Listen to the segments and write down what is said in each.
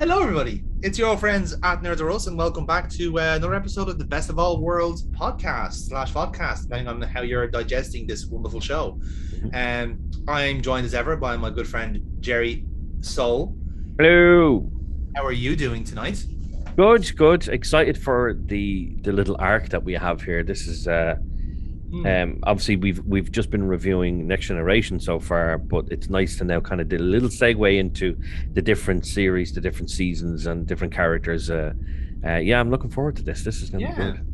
Hello, everybody. It's your old friends at Nerds Are Us, and welcome back to another episode of the Best of All Worlds podcast/vodcast, depending on how you're digesting this wonderful show. I'm joined as ever by my good friend Jerry Soul. Hello. How are you doing tonight? Good. Excited for the little arc that we have here. This is obviously we've just been reviewing Next Generation so far, but it's nice to now kind of do a little segue into the different series, the different seasons, and different characters. Yeah, I'm looking forward to this. This is going to be good.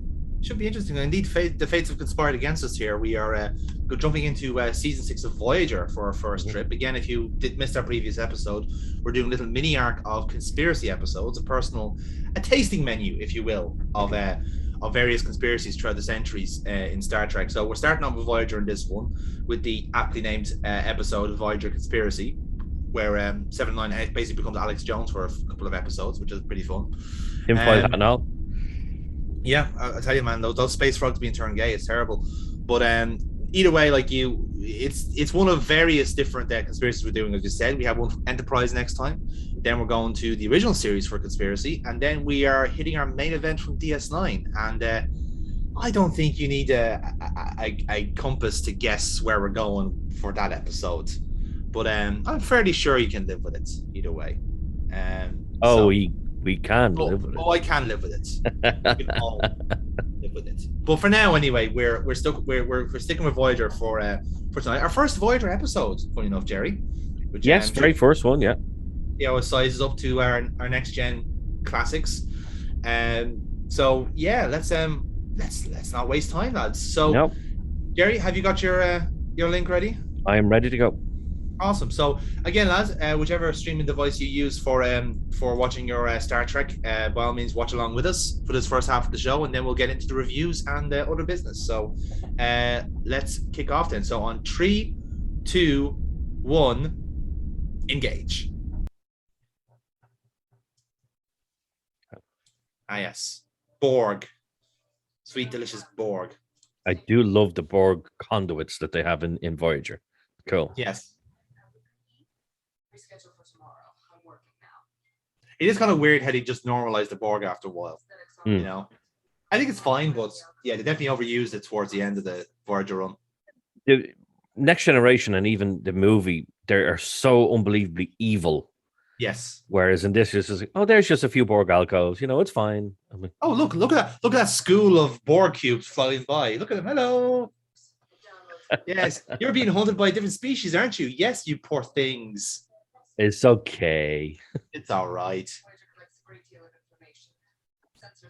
Should be interesting. Indeed, the fates have conspired against us here. We are jumping into season 6 of Voyager for our first trip. Again, if you did miss our previous episode, we're doing a little mini arc of conspiracy episodes, a tasting menu, if you will, of various conspiracies throughout the centuries in Star Trek. So we're starting off with Voyager in this one, with the aptly named episode Voyager Conspiracy, where 709 basically becomes Alex Jones for a couple of episodes, which is pretty fun. Now. Yeah, I tell you, man, those space frogs being turned gay, it's terrible. But either way, it's one of various different conspiracies we're doing. As you said, we have one from Enterprise next time. Then we're going to the original series for Conspiracy, and then we are hitting our main event from DS9. And I don't think you need a compass to guess where we're going for that episode. But I'm fairly sure you can live with it either way. We can live with it. I can live with it. We can all live with it. But for now, anyway, we're sticking with Voyager for tonight. Our first Voyager episode, funny enough, Jerry. Which, yes, very first one, yeah. Yeah, it sizes up to our next gen classics. So yeah, let's not waste time, lads. So nope. Jerry, have you got your link ready? I am ready to go. Awesome. So again, lads, whichever streaming device you use for watching your Star Trek, by all means, watch along with us for this first half of the show, and then we'll get into the reviews and other business. So let's kick off then. So on 3, 2, 1, engage. Yes, Borg, sweet delicious Borg. I do love the Borg conduits that they have in Voyager. Cool. Yes. Reschedule for tomorrow. I'm working now. It is kind of weird how they just normalized the Borg after a while. You know, I think it's fine, but yeah, they definitely overused it towards the end of the Voyager run. The Next Generation and even the movie, they are so unbelievably evil. Yes. Whereas in this, it's just like, there's just a few Borg alcoves. You know, it's fine. I'm like, look at that school of Borg cubes flying by. Look at them. Hello. Yes, you're being hunted by a different species, aren't you? Yes, you poor things. It's okay. It's all right. Sensor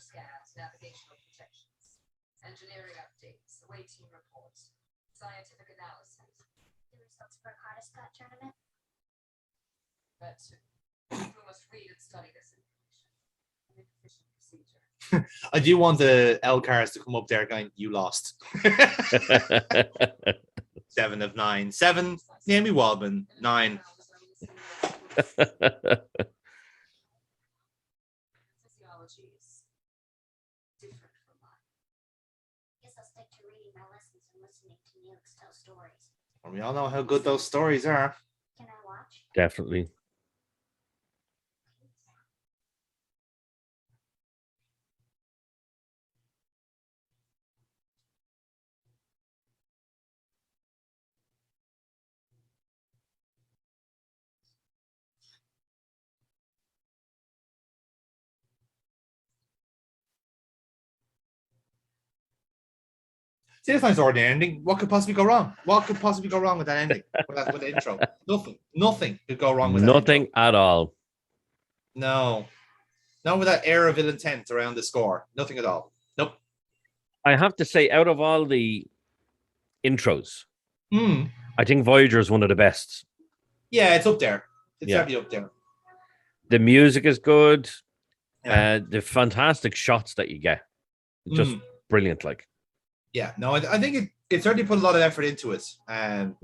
scans, navigational protections, engineering updates, away team reports, scientific analysis. The results for a Scott tournament. That's it. We must read and study this information. An efficient procedure. I do want the LCARs to come up there going, you lost. 7 of 9. 7, Naomi Waldman. 9. Physiology is different from mine. Guess I'll stick to reading my lessons and listening to Neelix tell stories. Well, we all know how good those stories are. Can I watch? Definitely. See, that's nice ordinary ending. What could possibly go wrong? What could possibly go wrong with that ending? with the intro? Nothing could go wrong with that. Nothing at all. No. Not with that air of ill intent around the score. Nothing at all. Nope. I have to say, out of all the intros, I think Voyager is one of the best. Yeah, it's up there. It's definitely up there. The music is good. Yeah. The fantastic shots that you get. Just brilliant, like. Yeah, no, I think it certainly put a lot of effort into it. And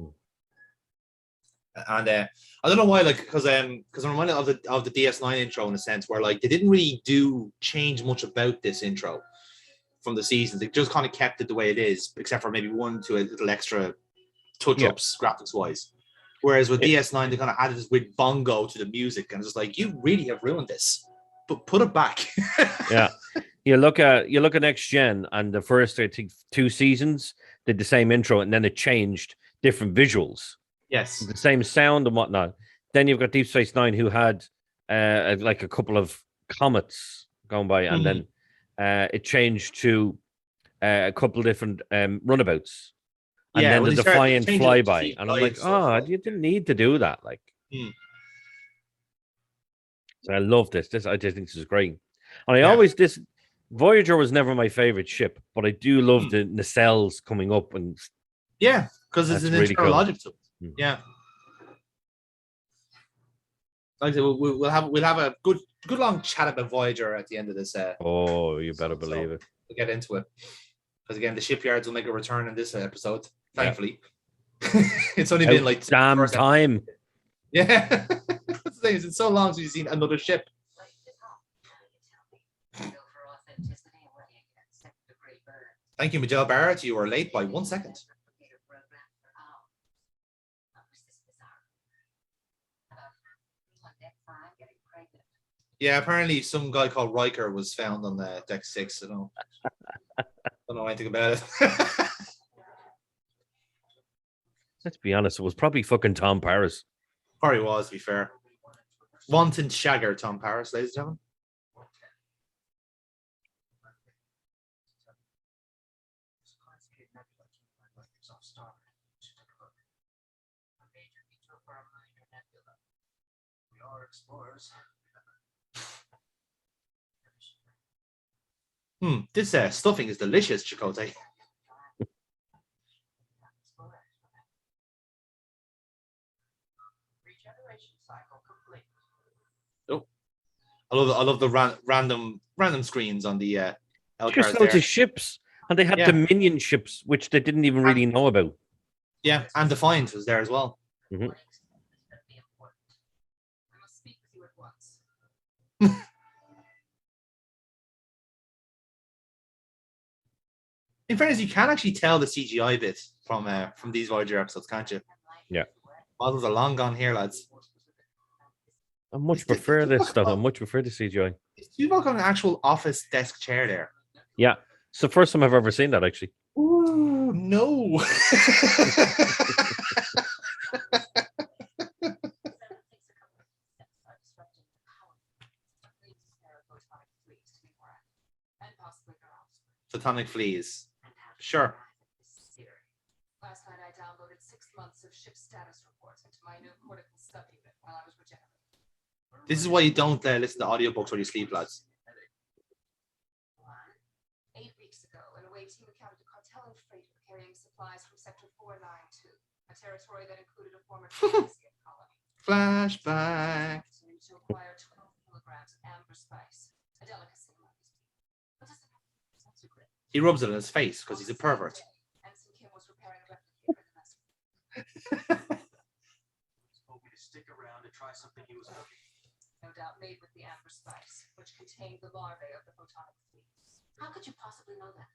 I don't know why, because I'm reminded of the DS9 intro in a sense where they didn't really change much about this intro from the seasons. They just kind of kept it the way it is, except for maybe 1 to a little extra touch-ups graphics wise. Whereas with DS9, they kind of added this weird bongo to the music, and it's just like, you really have ruined this. But put it back. Yeah. You look at Next Gen, and the first, I think, 2 seasons did the same intro, and then it changed different visuals. Yes. The same sound and whatnot. Then you've got Deep Space Nine, who had like a couple of comets going by, and then it changed to a couple of different runabouts. And then the Defiant flyby. And I'm like, oh, you didn't need to do that. Like, so I love this. I just think this is great. And Voyager was never my favorite ship, but I do love the nacelles coming up, and because it's an really internal cool. logic to it. Yeah. Like I said, we'll have a good long chat about Voyager at the end of this. Oh, you better believe it. We'll get into it. Because again, the shipyards will make a return in this episode, thankfully. It's only been like damn time. Yeah. That's the thing, it's so long since you've seen another ship. Thank you, Miguel Barrett. You were late by 1 second. Yeah, apparently some guy called Riker was found on the Deck 6. I don't know anything about it. Let's be honest, it was probably fucking Tom Paris. Probably was, to be fair. Wanton shagger Tom Paris, ladies and gentlemen. This stuffing is delicious, Chakotay. Oh, I love the random screens on the just loads of ships, and they had Dominion ships, which they didn't even really know about. Yeah, and Defiant was there as well. In fairness, you can actually tell the CGI bit from these Voyager episodes, can't you? Yeah. Models are long gone here, lads. I much prefer this stuff. I much prefer the CGI. Is Tuvok on an actual office desk chair there? Yeah. It's the first time I've ever seen that, actually. Ooh, no. Photonic fleas. Sure. Last night I downloaded 6 months of ship status reports into my new cortical subunit while I was regenerating. This is why you don't listen to audiobooks when you sleep, lads. 8 weeks ago, an away team encountered a cartel freighter carrying supplies from Sector 492, a territory that included a former Triassian colony. Flashback. To acquire 12 kilograms of amber spice, a delicacy. What does it have? He rubs it in his face because he's a pervert. Ensign Kim was repairing a replicator in the mess. Told me to stick around and try something he was cooking. No doubt made with the amber spice, which contained the larvae of the photonic fleas. How could you possibly know that?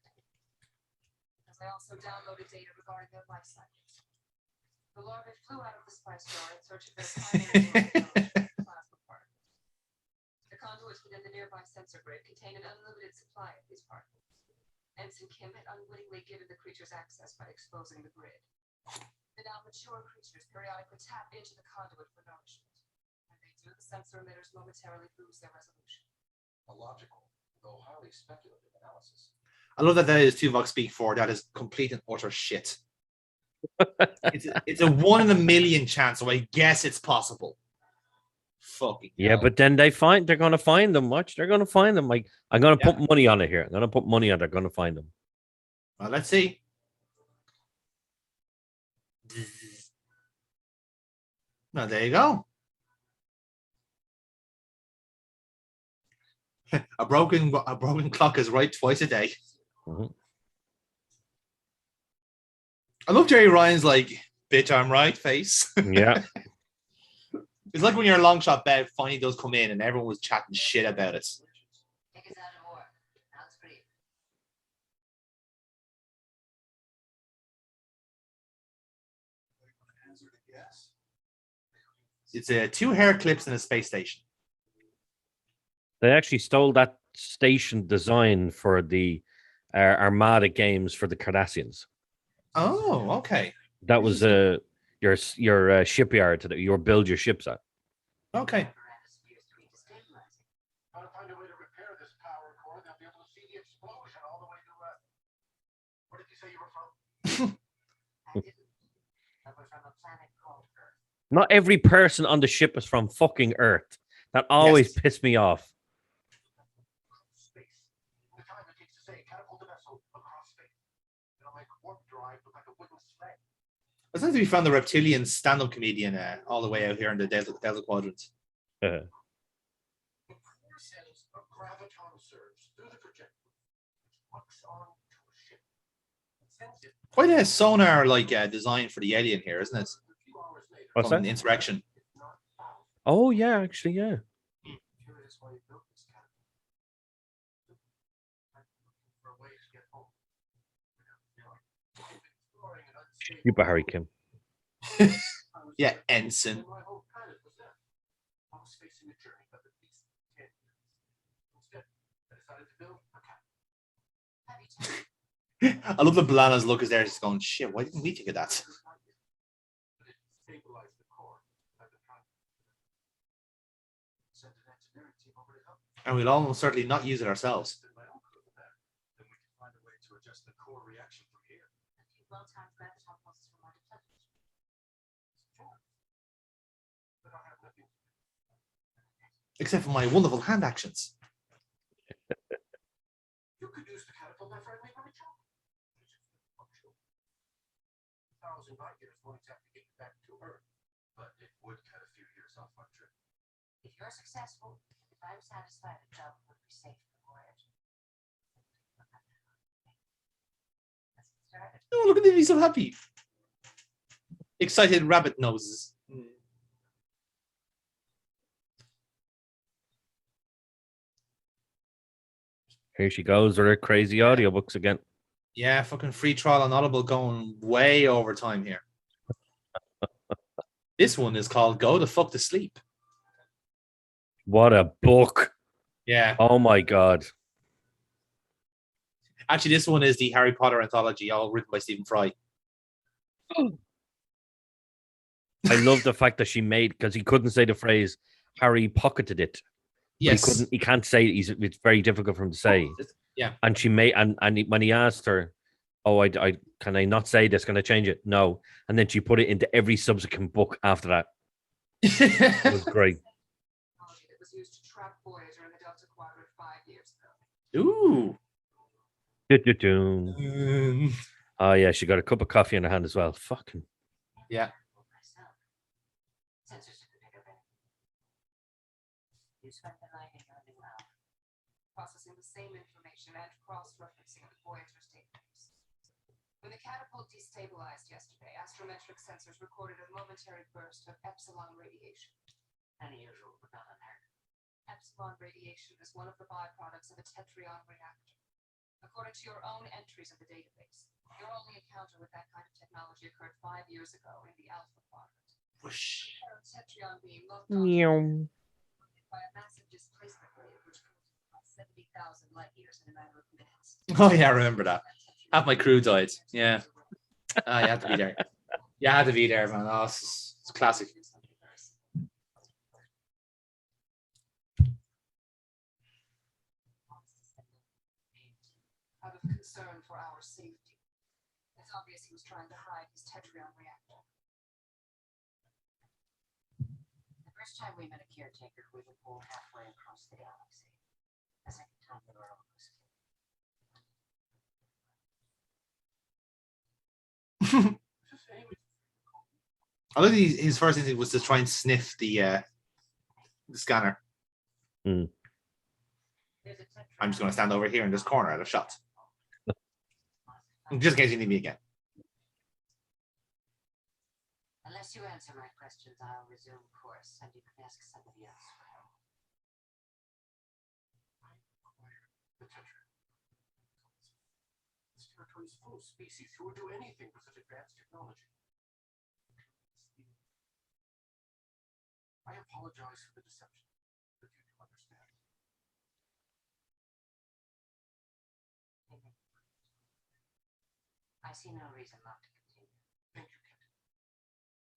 Because I also downloaded data regarding their life cycles. The larvae flew out of the spice jar in search of their primary plasma particles. The conduits within the nearby sensor grid contain an unlimited supply of these particles. Ensign Kim had unwittingly given the creatures access by exposing the grid. The now mature creatures periodically tap into the conduit for nourishment. When they do, the sensor emitters momentarily lose their resolution. A logical, though highly speculative analysis. I love that is Tuvok speak for. That is complete and utter shit. It's a 1 in a million chance, so I guess it's possible. Fucking yeah, hell. But then they're gonna find them. Watch, they're gonna find them. Like, I'm gonna put money on it here. I'm gonna put money on they're gonna find them. Well, let's see. Now there you go. a broken clock is right twice a day. I love Jerry Ryan's like, bitch, I'm right face. Yeah. It's like when you're a long shot bet, finally does come in and everyone was chatting shit about it. It's a 2 hair clips in a space station. They actually stole that station design for the Armada games for the Cardassians. Oh, okay. That was your shipyard that you build your ships at. Okay. Gotta find a way to repair this power core. They'll be able to see the explosion all the way to where did you say you were from? I didn't. I was from a planet called Earth. Not every person on the ship is from fucking Earth. That always pissed me off. Space. The time it takes to say catapult a vessel across space. It'll make warp drive look like a wooden sled. It's nice to be found the reptilian stand-up comedian all the way out here in the Delta Quadrant. The core sends a graviton surge through the projector, which locks on to a ship. It sends it Quite a sonar-like design for the alien here, isn't it? a few hours later. What's From that? Insurrection. It's not found. Oh yeah, actually, yeah. Curious why you built this catapult. I'm looking for a way to get home. Exploring an unstable Super Harry Kim. Yeah, ensign. my whole planet was there. I was facing a journey of at least 10 years. Instead, I decided to build a catapult. Have you checked? I love the Blana's look is there. She's going, shit, why didn't we think of that? But it stabilized the core. I've been trying. Send an engineering team over to help. And we'll almost certainly not use it ourselves. Send my own crew there. Then we can find a way to adjust the core reaction from here. A few well-timed graviton pulses from our detectors. Sure. But I have nothing. Except for my wonderful hand actions. You could use the catapult my friend made from a joke. 1,000 light years won't exactly get you back to Earth, but it would cut a few years off my trip. If you're successful, if I'm satisfied, the job would be safe for Voyager. Let's get started. Oh, look at him, he's so happy. Excited rabbit noses. Here she goes with her crazy audiobooks again. Yeah, fucking free trial on Audible going way over time here. This one is called Go the Fuck to Sleep. What a book. Yeah. Oh my god. Actually, this one is the Harry Potter anthology, all written by Stephen Fry. I love the fact that she made, because he couldn't say the phrase Harry pocketed it. Yes. He can't say it. It's very difficult for him to say. Yeah. And she made, when he asked her, oh, I can I not say this? Can I change it? No. And then she put it into every subsequent book after that. It was great. Technology that was used to track Voyager in the Delta Quadrant 5 years ago. Ooh. Do-do-do. Oh yeah, she got a cup of coffee in her hand as well. Fucking. Yeah. Myself. Sensors to the bigger bit. You spent the night in your new lab, processing the same information and cross-referencing with Voyager's database. When the catapult destabilized yesterday, astrometric sensors recorded a momentary burst of epsilon radiation. Unusual, but not unheard. Epsilon radiation is one of the byproducts of a tetryon reactor. According to your own entries in the database, your only encounter with that kind of technology occurred 5 years ago in the Alpha Quadrant. Whoosh. A tetryon being locked Meow. by a massive displacement wave which goes about 70,000 light years in a matter of minutes. Oh, yeah, I remember that. Half my crew died. Yeah. You had to be there. You had to be there, man. Oh, it's classic. Out of concern for our safety. It's obvious he was trying to hide his tetryon reactor. The first time we met a caretaker, we were pulled halfway across the galaxy. The second time we were almost I think his first instinct was to try and sniff the scanner. Mm. I'm just going to stand over here in this corner out of shot. Just in case you need me again. Unless you answer my questions, I'll resume course and you can ask somebody else for help. The Tetra. This territory is full of species who would do anything for such advanced technology. apologize for the deception, but you do understand. I see no reason not to continue. Thank you, Captain.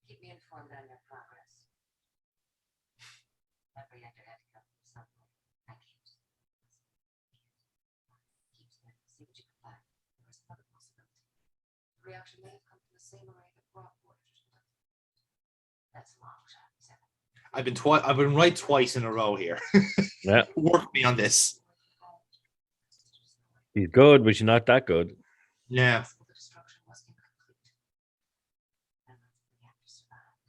Keep me informed on your progress. That reactor had to come from somewhere. I keeps there. See what you can find. There is another possibility. The reaction may have come from the same array that brought Voyager to Earth. That's a long shot, isn't it? I've been right twice in a row here. Yeah, Work me on this. he's good, but she's not that good. Yeah. The destruction was incomplete. And the reactor survived.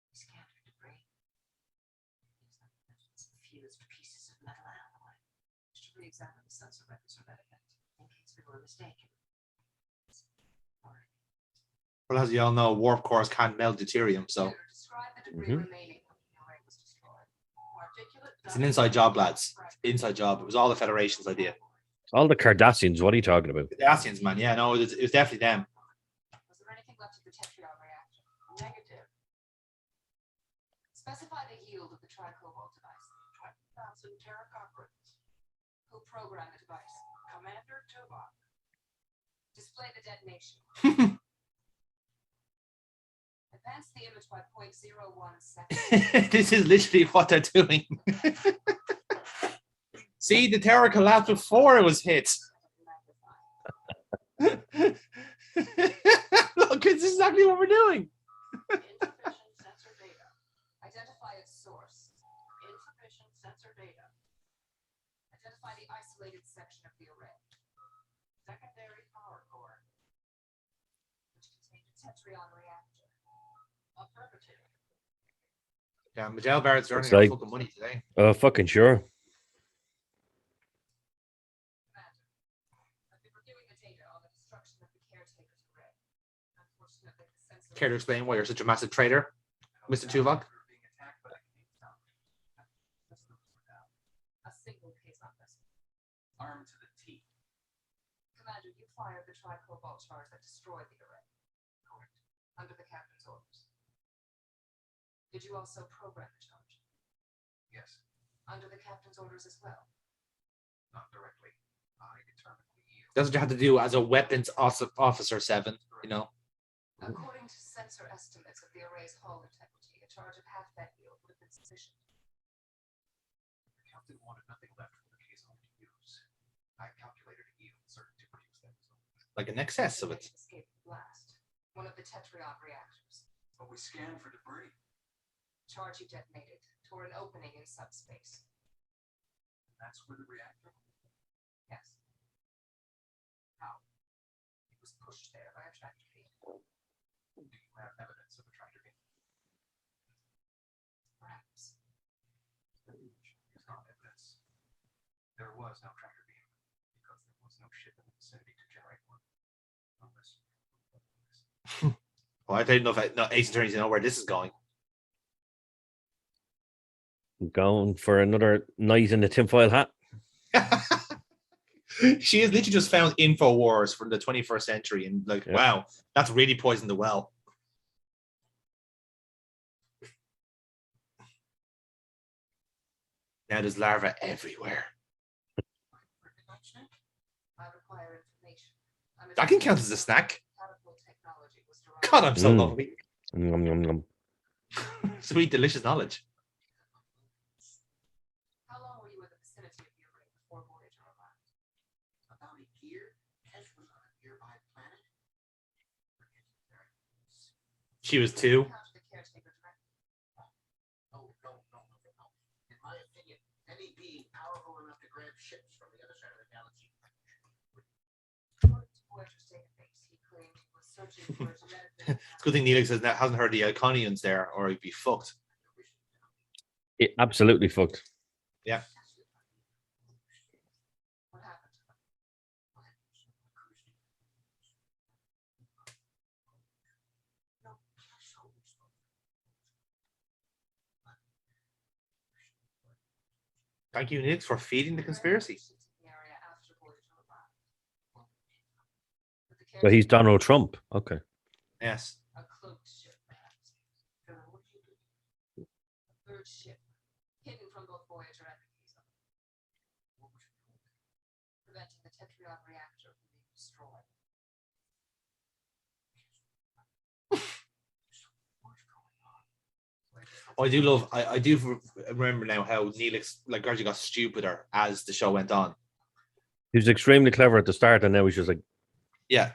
We scattered debris. Some fused pieces of metal alloy. To re-examine the sensor records for that event, in case we were mistaken. Well, as you all know, warp cores can't melt deuterium, so Describe the debris Mhm. remaining when the array was destroyed. it's an inside job, lads. Inside job. It was all the Federation's idea. All the Cardassians, what are you talking about? The Dacians, man. Yeah, no, it was definitely them. Was there anything left of the Tetrion reactor? Negative. Specify the yield of the tricobalt device. 20,000 terracoprons. Who programmed the device? Commander Tuvok. Display the detonation. Advance the image by 0.01 seconds. This is literally what they're doing. See, the tower collapsed before it was hit. Look, it's exactly what we're doing. Insufficient sensor data. Identify its source. Insufficient sensor data. Identify the isolated section of the array, Secondary power core. which contains a Tetrion reactor. Affirmative. Yeah, Majel Barrett's earning It's our like- fucking money today. Oh, fucking sure. Commander, I've been reviewing the data on the destruction of the caretaker's array. Unfortunately, the sensor. Care to explain why you're such a massive traitor, Mr. Tuvok? We're being attacked by the Canadian Falcon. Systems were down. A single case on this. Armed to the teeth. Commander, you fired the tricobalt charge that destroyed the array. Correct. Under the captain's orders. Did you also program the charge? Yes. Under the captain's orders as well? Not directly. I determined the yield. That's what you have to do as a weapons officer 7, you know. According to sensor estimates of the array's hull integrity, a charge of half that yield would have been sufficient. The captain wanted nothing left for the caisson to use. I calculated a yield certain to produce that result. Like an excess of it. Escaped blast. One of the Tetrion reactors. But we scanned for debris. Charge you detonated toward an opening in subspace. That's where the reactor. Yes. How? It was pushed there by a tractor beam. Do you have evidence of a tractor beam? Perhaps. It's not evidence. There was no tractor beam because there was no ship in the vicinity to generate one. Unless. Well, I don't know if Ace Attorneys know where this is going. Going for another night in the tinfoil hat. She has literally just found InfoWars from the 21st century and like, Yeah. wow, that's really poisoned the well. Now there's larvae everywhere. I require information. That can count as a snack. Catapult technology was derived. God, I'm so Mm. lovely. Nom, nom, nom. Sweet, delicious knowledge. How long were you in the vicinity of the array before Voyager arrived? About a year, Tess was on a nearby planet. She was 2. How did the caretaker direct? Oh, no. In my opinion, any being powerful enough to grab ships from the other side of the galaxy. According to Voyager's database, he claimed he was searching for a genetically. It's a good thing Neelix hasn't heard the Iconians there, or he'd be fucked. It absolutely fucked. Yeah. What happened to them? Thank you, Neelix, for feeding the conspiracy. So he's Donald Trump. Okay. Yes. A cloaked ship, perhaps. What do you do? third ship, hidden from both Voyager and the Kazon. Preventing the Tetrion reactor from being destroyed. Oh, I do love. I do remember now how Neelix like gradually got stupider as the show went on. He was extremely clever at the start, and now he's just like, Yeah,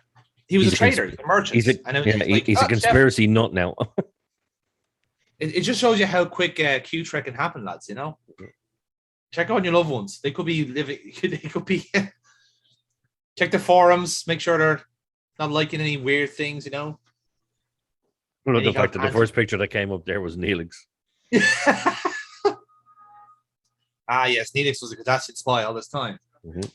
he was He's a a trader, he's a merchant. he's a, and it yeah, was like, he's a "Oh, conspiracy nut now. chef." It just shows you how quick Q Trek can happen, lads. You know, check on your loved ones. They could be living. They could be. Check the forums. Make sure they're not liking any weird things. You know. Well, And the he got fact that the anti- first picture that came up there was Neelix. Ah, yes, Neelix was a Cardassian spy all this time. Mhm.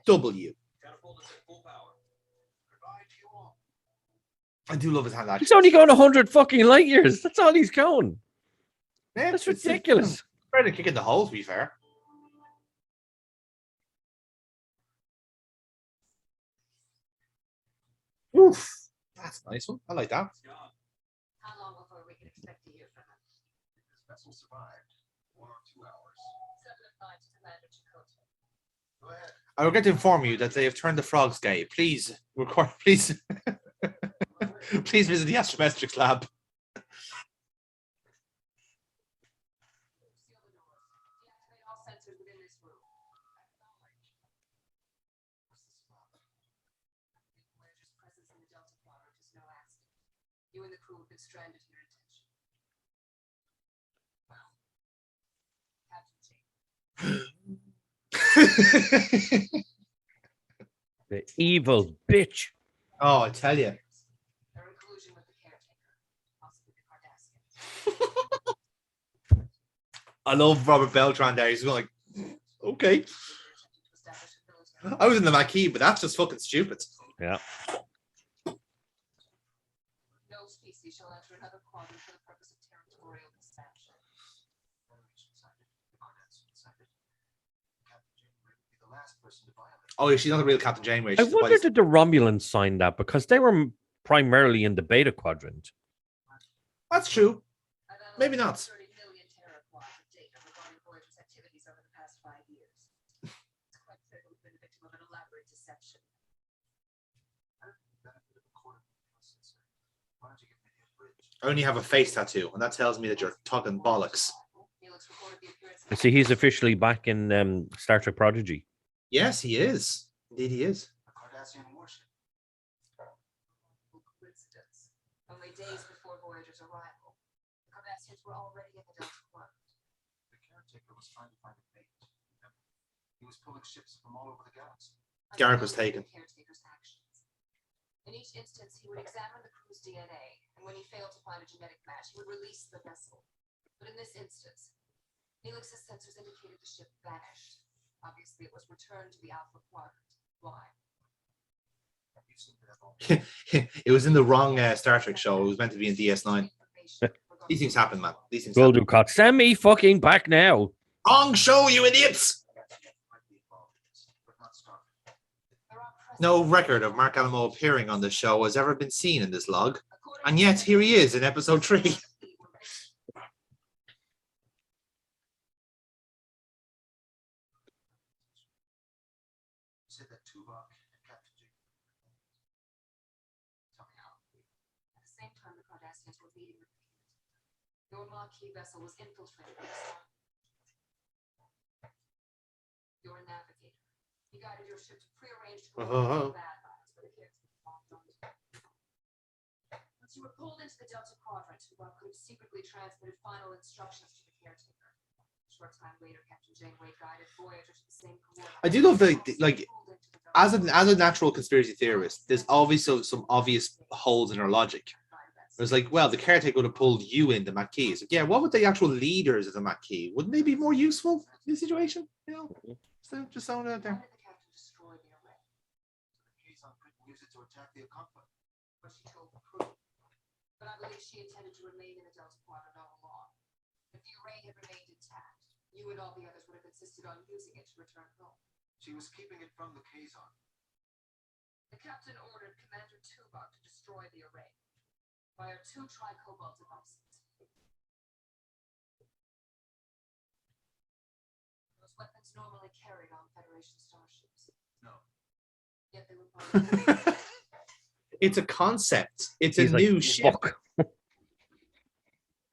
W. I do love his hand action. He's only going 100 fucking light years. That's all he's going. Yeah, That's it's ridiculous. Better than kicking the hole, to be fair. Oof, that's a nice one. I like that. How long before we can expect to hear from him? This vessel survived 1 or 2 hours. 7 of 9 to Commander Chakotay. Go ahead. I regret to inform you that they have turned the frogs gay. Please record. Please, please visit the astrometrics lab. Seal the doors. Deactivate all sensors within this room. Voyager's presence in the Delta Quadrant is no accident. You and the crew have been stranded here intentionally. Captain Jake. The evil bitch. Oh, I tell you. They're in collusion with the caretaker, possibly the Cardassians. I love Robert Beltran there. He's going like, okay. To establish a military. I was in the Maquis, but that's just fucking stupid. Yeah. No species shall enter another quadrant for the purpose of territorial expansion. Federation decided. The Cardassians decided. Captain Janeway would be the last person to violate. Oh, yeah, she's not a real Captain Janeway. I She's the wonder vice- did the Romulans sign that because they were primarily in the Beta Quadrant. That's true. I've analyzed Maybe not. 30 million teraquads of data regarding Voyager's activities over the past 5 years. It's quite clear we've been the victim of an elaborate deception. I don't think the benefit of a quarter processor. Why don't you give me a bridge? I only have a face tattoo, and that tells me that you're talking bollocks. Felix recorded the appearance You see, he's officially back in Star Trek Prodigy. Yes, he is. Indeed, he is. A Cardassian warship. coincidence. Only days before Voyager's arrival, the Cardassians were already in the Delta Quadrant. The caretaker was trying to find a mate. Remember? He was pulling ships from all over the galaxy. Garrick was taken. The caretaker's actions. In each instance, he would examine the crew's DNA, and when he failed to find a genetic match, he would release the vessel. But in this instance, Neelix's sensors indicated the ship vanished. Obviously, it was returned to the Alpha Quadrant. Why? You seem to have all It was in the wrong Star Trek show. It was meant to be in DS9. These things happen, man. These things Will happen. do, Cox. Send me fucking back now. Wrong show, you idiots! might be involved in this, but not started. No record of Mark Alamo appearing on the show has ever been seen in this log, and yet here he is in episode 3. You said that Tuvok and Captain Jake. Tell me how. At the same time, the Cardassians were meeting with the caretaker. Your Maquis vessel was infiltrated by the Star. You're a navigator. You guided your ship to prearranged Uh-huh. bad guys, but it hit locked onto it. Once you were pulled into the Delta Quadrant, Tuvok could have secretly transmitted final instructions to the caretaker. A short time later, Captain Janeway guided Voyager to the same coordinates. I do love the like Pulled into the Delta as a natural conspiracy theorist, there's obviously some obvious holes in our logic. It's like, well, the caretaker would have pulled you in the Maquis. It's like, yeah, what would the actual leaders of the Maquis? Wouldn't they be more useful in this situation? You know, so just throwing it out Why there. did the captain destroy the array? So the Kazon couldn't use it to attack the Okampa. But she told the crew. But I believe she intended to remain in the Delta Quadrant all along. If the array had remained intact, you and all the others would have insisted on using it to return home. She was keeping it from the Kazon. The captain ordered Commander Tuvok to destroy the array via 2 tri-cobalt devices. Those weapons normally carried on Federation starships. No. Yet they were part of It's a concept. It's a He's like, new ship. fuck.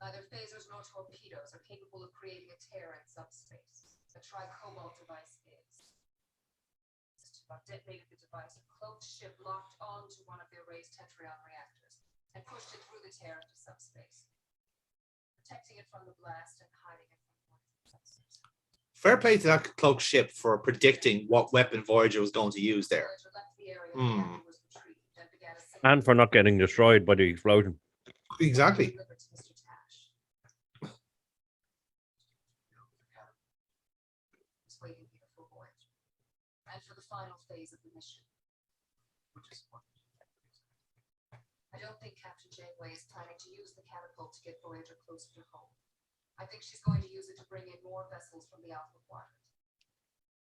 Neither phasers nor torpedoes are capable of creating a tear in subspace. The tri-cobalt device is. Tuvok detonated the device, a cloaked ship locked onto one of the array's Tetrion reactors and pushed it through the tear into subspace, protecting it from the blast and hiding it from sensors. Fair play to that cloaked ship for predicting what weapon Voyager was going to use there. Voyager left the area Hmm. and was retrieved and began a And for not getting destroyed by the explosion. Exactly. delivered to Mr. Tash. He's waiting here for Voyager and for the final phase of the mission. Which is what? I don't think Captain Janeway is planning to use the catapult to get Voyager closer to home. I think she's going to use it to bring in more vessels from the Alpha Quadrant.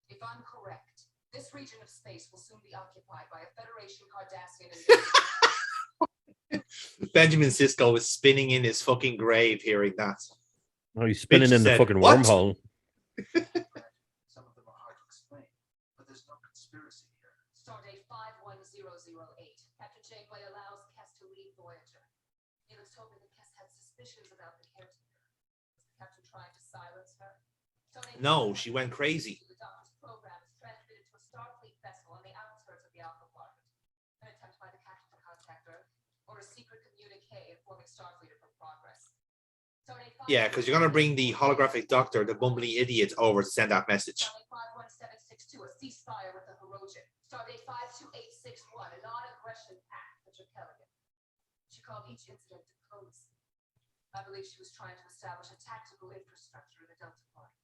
If I'm correct, this region of space will soon be occupied by a Federation Cardassian invasion. Benjamin Sisko is spinning in his fucking grave hearing that. Oh, he's spinning Bitch in the said, fucking "What?" wormhole. Some of them are hard to explain, but there's no conspiracy here. Stardate 51008. Captain Janeway allows Kess to leave Voyager. Neelix told me that Kess had suspicions about the caretaker. Was the captain trying to silence her? Stardate No, she went crazy. The doctor's program is transmitted to a Starfleet vessel on the outskirts of the Alpha Quadrant. An attempt by the captain to contact her, or a secret communique informing Starfleet of her progress. Stardate Yeah, because you're going to bring the holographic doctor, the bumbling idiot, over to send that message. Stardate 51762, a ceasefire with the Hirogen. Stardate 52861, a non-aggression pact with Kelligan. She called each incident diplomacy. I believe she was trying to establish a tactical infrastructure in the Delta Quadrant.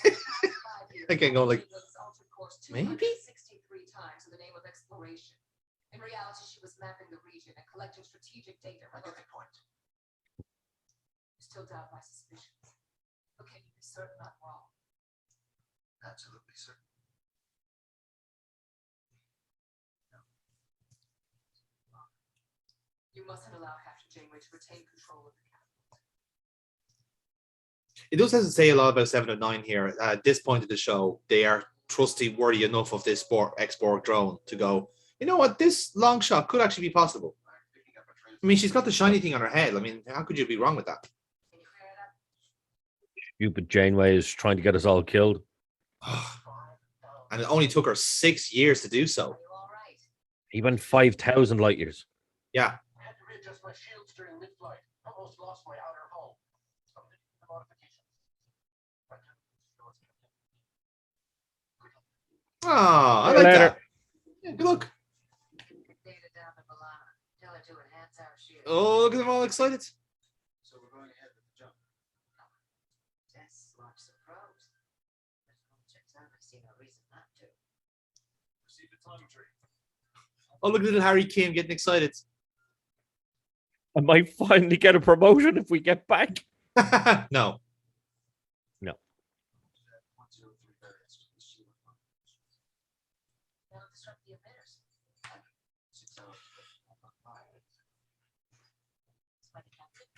Over the past 5 years, I can't go like, Neelix altered course maybe? 263 times in the name of exploration. In reality, she was mapping the region and collecting strategic data. I get the point. You still doubt my suspicions. But can you be certain I'm wrong? Absolutely certain. You mustn't allow Captain Janeway to retain control of the catapult. It does have to say a lot about 709 here. At this point of the show, they are trustworthy enough of this X-Borg drone to go, you know what, this long shot could actually be possible. I'm picking up a trail. I mean, she's got the shiny thing on her head. I mean, how could you be wrong with that? Can you clear it up? Stupid Janeway is trying to get us all killed. And it only took her 6 years to do so. Are you all right? He went 5,000 light years. Yeah. I had to readjust my shields during mid-flight. Almost lost my outer hull. Some of the modifications. But Oh, I See you like later. that. Yeah, good luck. Data down to Milana. Tell her to enhance our shield. Oh, look at them all excited. so we're going ahead with the jump. Tests launch some probes. If it all checks out, I see no reason not to. Receive the telemetry. Oh, look at little Harry Kim getting excited. I might finally get a promotion if we get back. No. 103 variants to the shield. Now disrupt the emitters. 6 hours. That's why the captain.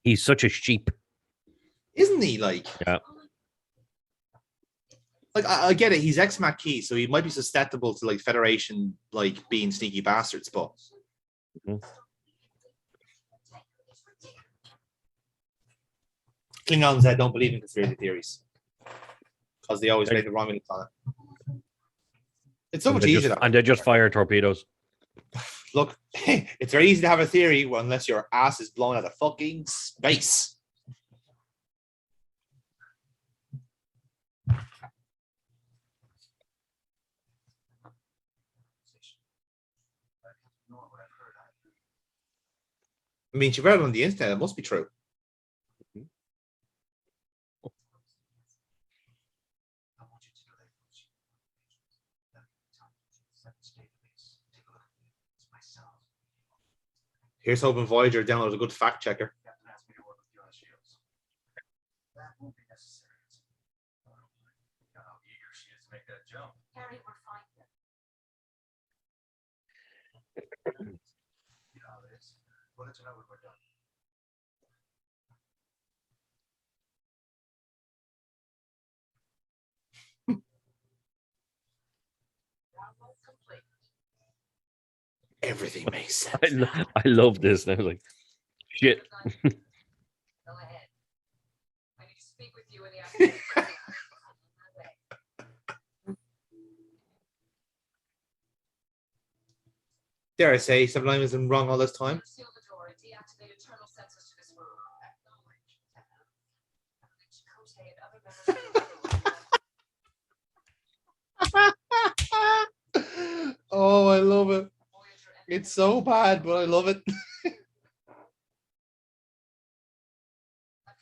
He's such a sheep. Isn't he? Like, Yeah. like I get it. He's ex-Maquis, so he might be susceptible to like Federation, like being sneaky bastards. But Mhm. Klingons don't believe in conspiracy theories because they always make the wrong on it. It's so And much they easier. just, and they just fire torpedoes. Look, it's very easy to have a theory unless your ass is blown out of fucking space. I mean, she read it on the internet. It must be true. I want you to delay those. Take a look at it myself. Here's hoping Voyager downloaded a good fact checker. Captain asked me to work with you on shields. That won't be necessary. You know how eager she is to make that jump. Harry, we're fine here. You know how it is. We'll let you know when we're done. Download complete. Everything makes sense. I love this. And I was like, shit. Go ahead. I need to speak with you in the afternoon. On my way. Dare I say, Sublime has been wrong all this time? Seal the door and deactivate internal sensors to this room. Acknowledge. Chakotay and other members of Oh, I love it. Voyager and It's so bad, but I love it. I've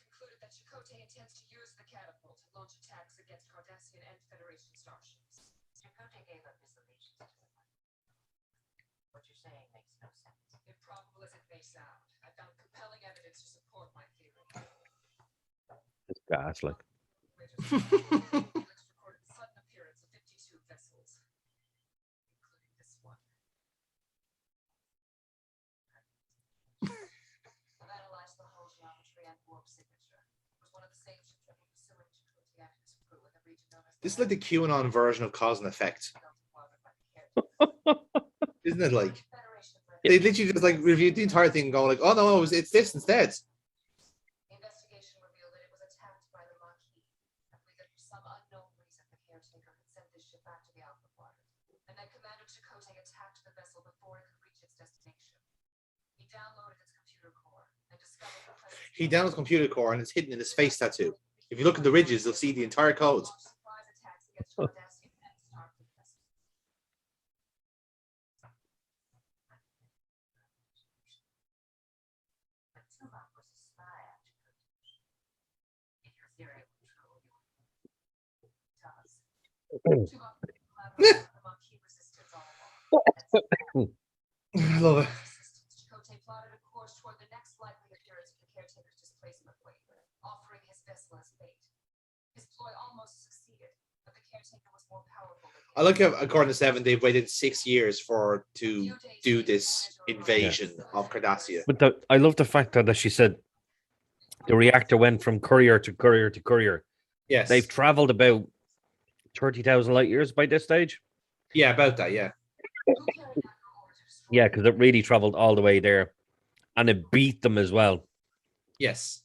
concluded that Chakotay intends to use the catapult to launch attacks against Cardassian and Federation starships. Chakotay gave up his allegiance to the Light. What you're saying makes no sense. Improbable as it may sound, I found compelling evidence to support my theory. It's gas, like. Felix recorded the sudden appearance of 52 vessels, including this one. I've analyzed the hull geometry and warp signature. It was one of the same ships that were pursuing Chakotay and his crew in the region known as This is like the QAnon version of cause and effect. Isn't it like? They literally just like reviewed the entire thing and go like, oh no, it's this instead. The investigation revealed that it was attacked by the Maquis, and we that for some unknown reason the caretaker had sent this ship back to the Alpha Quadrant, and then Commander Chakotay attacked the vessel before it could reach its destination. He downloaded its computer core and discovered the presence. He downloads computer core and it's hidden in his face tattoo. If you look at the ridges, you'll see the entire code. Launched surprise attacks against Cardassian and Starfleet vessels. But Tuvok was a spy on Chakotay. If your theory were true, you would tell us. Tuvok collaborated with the Maquis resistance all along. I love it. Resistance, Chakotay plotted a course toward the next likely appearance of the caretaker's displacement wave, offering his vessel as bait. His ploy almost succeeded, but the caretaker was more powerful than him. I like how according to Seven, they've waited 6 years to do this invasion of Cardassia. But I love the fact that she said the reactor went from courier to courier to courier. Yes. They've traveled about 30,000 light years by this stage. Yeah, about that, yeah. Who carried out your order to destroy Yeah, because it really traveled all the way there. And it beat them as well. Yes.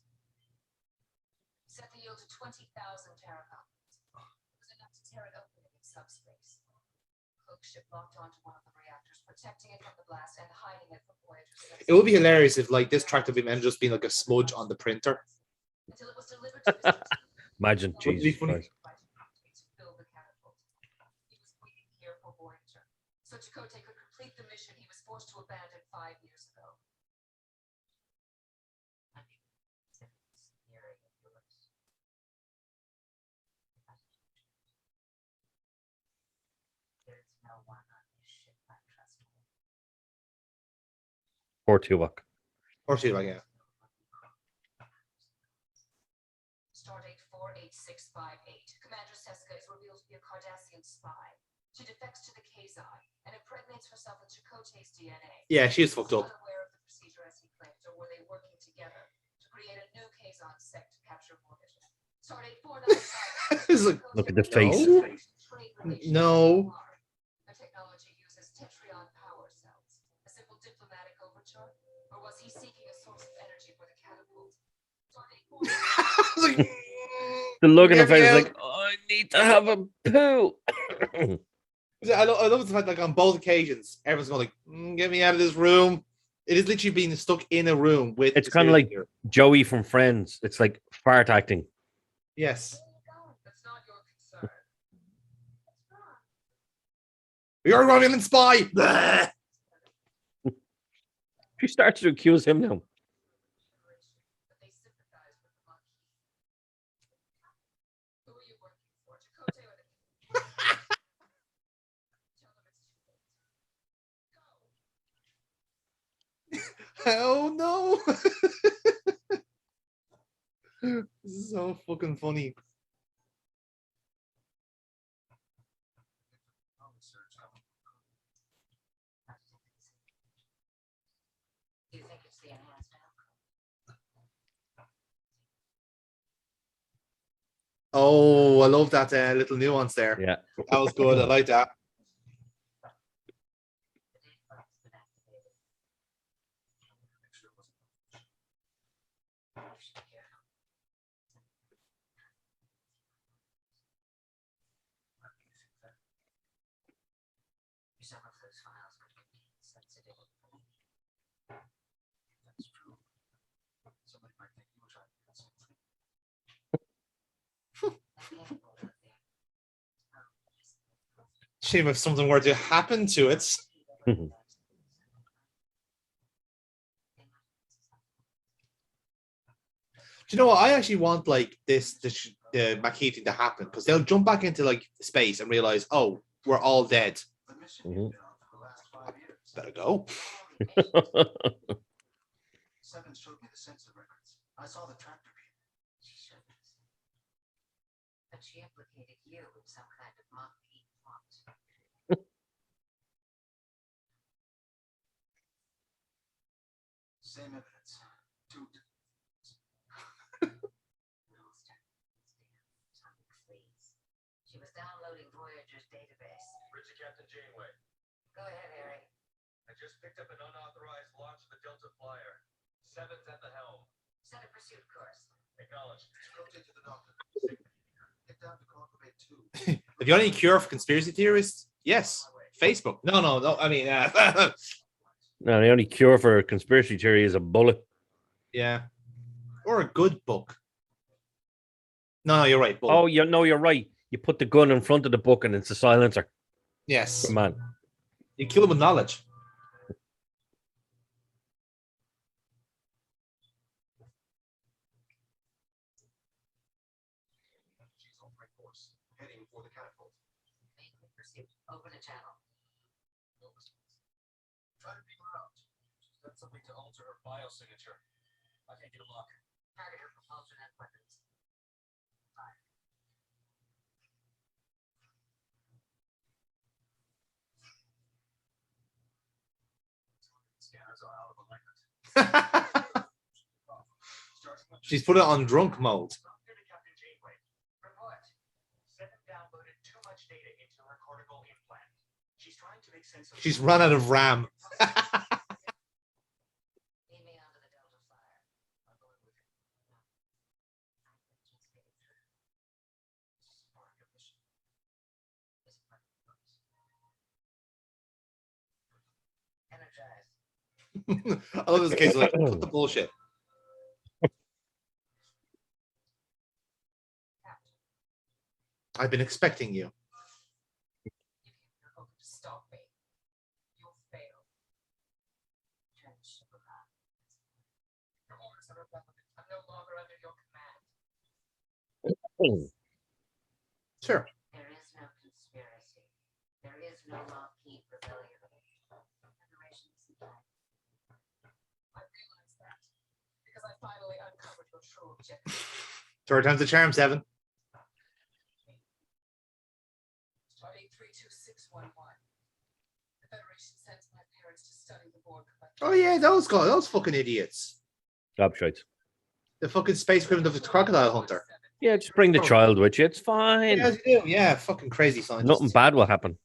set the yield to 20,000 terracopies. It was enough to tear it open in subspace. Cloak ship locked onto one of the reactors, protecting it from the blast and hiding it from Voyager's. It would be hilarious if like this tractor beam ended up just being like a smudge on the printer. Until it was delivered to Mr. Imagine, Wouldn't it be Jesus funny? Christ. To build the catapult. He was waiting here for Voyager, so Chakotay could complete the mission he was forced to abandon 5 years ago. I mean, it's theory of yours. There's no one on this ship I trust more. Or Tuvok. Or two, like, yeah. Stardate 48658. Commander Seska is revealed to be a Cardassian spy. She defects to the Kazon and impregnates herself with Chakotay's DNA. Yeah, she was fucked up. Unaware of the procedure as he claimed, or were they working together to create a new Kazon sect to capture Voyager? Stardate 495. It's like, Look at the face. No. The technology uses Tetrion power cells. A simple diplomatic overture? Or was he seeking a source of energy for the catapult? Stardate 495. Like, The look in the Get me face is out. like, oh, I need to have a poo. I love the fact like on both occasions, everyone's going like, get me out of this room. It is literally being stuck in a room with. It's the kind of like spirit here. Joey from Friends. It's like fart acting. Yes. That's not your concern. You're a Romulan spy. Blah. She starts to accuse him now. But they sympathize with the monkey. Who are you working for? Chakotay or the Tell them it's too late. So fucking funny. Do you think it's the enhanced Oh, I love that little nuance there. Yeah. That was good. I like that. Some of those files could contain sensitive information. That's true. Somebody might think you were trying to do something. Shame if something were to happen to it. Do you know what? I actually want like the Maquis thing to happen because they'll jump back into like space and realize, oh, we're all dead. The mission you've been on for the last 5 years. Better go. Seven showed me the sensor records. I saw the tractor beam. She shouldn't. But she implicated you in some kind of monkey plot. Same evidence. Two. She was downloading Voyager's database. Richard Captain Janeway. Go ahead, Harry. I just picked up an unauthorized launch of the Delta Flyer. Seven's at the helm. Set a pursuit course. Acknowledged. Rotate to the doctor. Get down to Clocker Bay 2. Have you got any cure for conspiracy theorists? Yes. Facebook. No. I mean, No, the only cure for a conspiracy theory is a bullet. yeah. Or a good book. No, you're right. Bullet. Oh, you're right. You put the gun in front of the book and it's a silencer. Yes. Come on. You kill them with knowledge. She's on right course. Heading for the catapult. Make the pursuit. Open a channel. Try to figure out. She's done something to alter her biosignature. I can't get a lock. Target her propulsion and weapons. Scanners are out of alignment. She's put it on drunk mode. Doctor to Captain Janeway. Report. Seven downloaded too much data into her cortical implant. She's trying to make sense of. She's run out of RAM. Lead me onto the Delta Flyer. I'm going with you. This is part of your mission. This is my purpose. Energize. I love this case. Like, cut the bullshit. I've been expecting you. You can't hope to stop me. You'll fail. Turn the ship around. Your orders are irrelevant. I'm no longer under your command. Sure. There is no conspiracy. There is no Maquis rebellion. Federation is back. I realize that because I finally uncovered your true objective. Third time's the charm, Seven. Starting 32611. The Federation sends my parents to study the Borg collector. Oh yeah, those fucking idiots. Gobshites. The fucking space equivalent of the crocodile hunter. Yeah, just bring the child with you. It's fine. Yeah, they do. Yeah, fucking crazy scientists. Nothing bad will happen.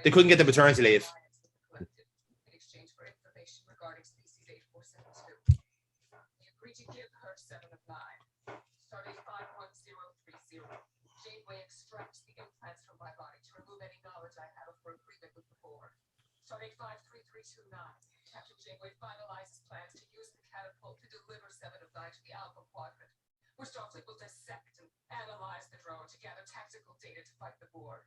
They couldn't get the maternity leave. In exchange for information regarding species 8472. We agreed to give her 7 of 9. Starting 51030. Janeway extracts the implants from my body to remove any knowledge I have of her agreement with the Borg. Starting 53329. Captain Janeway finalizes plans to use the catapult to deliver 7 of 9 to the Alpha Quadrant, where Starfleet will dissect and analyze the drone to gather tactical data to fight the Borg.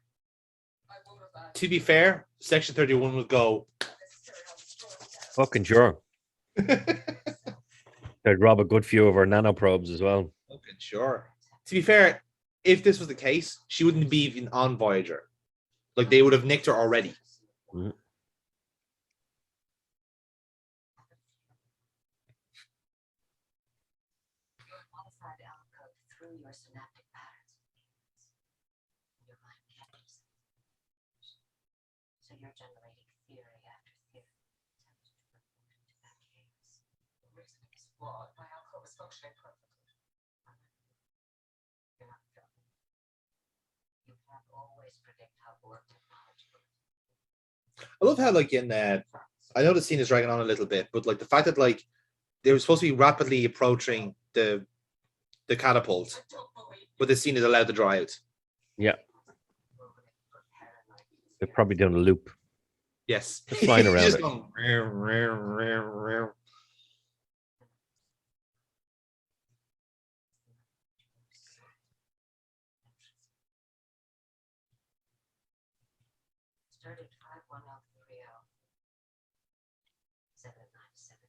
I won't allow To be fair, Section 31 would go. necessary on destroy the catapult. Fucking sure. They'd rob a good few of our nanoprobes as well. Fucking sure. To be fair, if this was the case, she wouldn't be even on Voyager. Like they would have nicked her already. Mhm. Your modified alpha code You're generating theory after theory. That chaos. The reasoning is flawed. My alcove is functioning perfectly. You're not joking. You can't always predict how Borg technology works. I love how like in I know the scene is dragging on a little bit, but like the fact that like they were supposed to be rapidly approaching the catapult, I don't believe but the scene is allowed to dry out. Yeah. They're probably doing a loop. Yes. Just flying around Just it. going, "Rear, rear, rear, rear." Started 51030. 797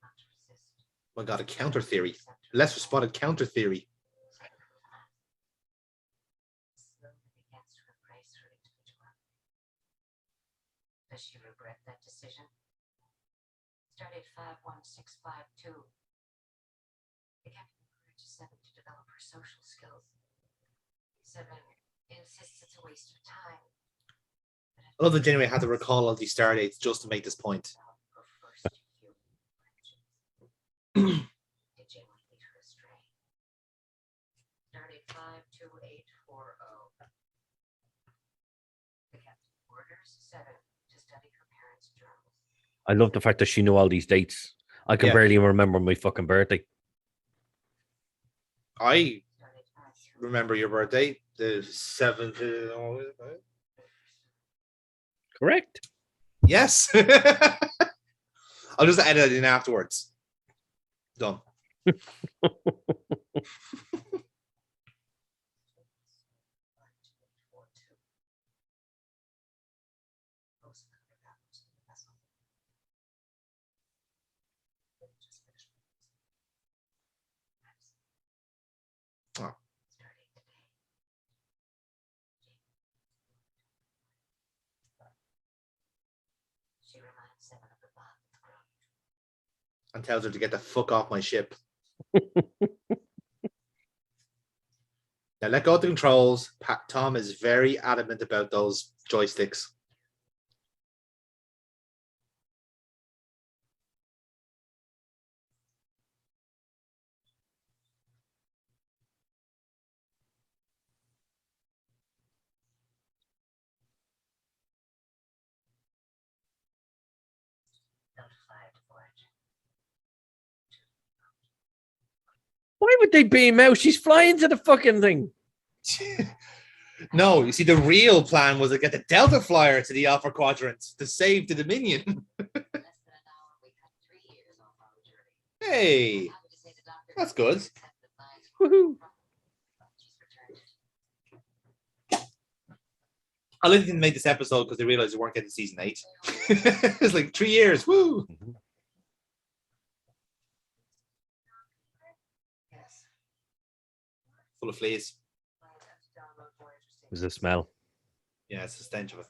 not to resist. Oh my god, a counter theory. Less spotted counter theory. Slowly begins to embrace her individuality. Does she regret that decision? Stardate 51652. The captain encourages Seven to develop her social skills. Seven insists it's a waste of time. I love that Janeway had to recall all these star dates just to make this point. Her first human friendships. Did Janeway lead her astray? Stardate 52840. The captain orders Seven to study her parents' journals. I love the fact that she knew all these dates. I can Yeah. barely remember my fucking birthday. I Stardate 52840. remember your birthday, the 7th. Correct. Yes. I'll just edit it in afterwards. Done. Oh. She reminds Seven of the bond that's grown. And tells her to get the fuck off my ship. Now let go of the controls. Tom is very adamant about those joysticks. Delta 5 to Voyager. Why would they beam out? She's flying to the fucking thing. No, you see, the real plan was to get the Delta Flyer to the Alpha Quadrant to save the Dominion. Less than an hour, we cut 3 years off our journey. Hey, Happy to say the doctor that's good. accepted my Woohoo. She's returned. I didn't make this episode because they realized they weren't getting season 8. It's like 3 years. Woo! Yes. Full of fleas. I attempt to download Voyager There's a smell. Yeah, it's the stench of it.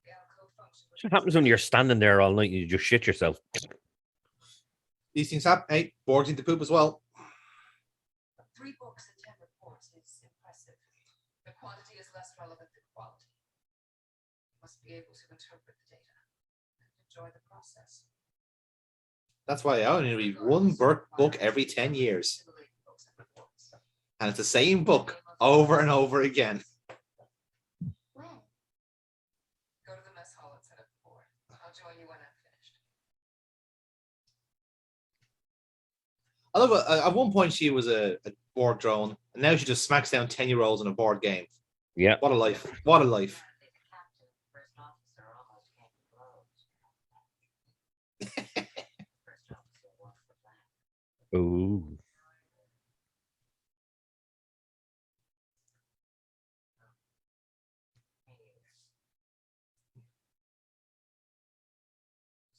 The alcove function was What happens when you're standing there all night and you just shit yourself? These things happen. Hey, Borg's need to poop as well. 3 books and 10 reports is impressive. The quantity is less relevant than quality. You must be able to interpret the data and enjoy the process. That's why I only read one book every 10 years. Books and reports. And it's the same book over and over again. When? Go to the mess hall and set up the board. I'll join you when I'm finished. I love it. At one point, she was a board drone, and now she just smacks down 10-year-olds in a board game. Yeah. What a life. What a life. Apparently the captain and first officer almost came to blows. First officer walked the plank. Ooh.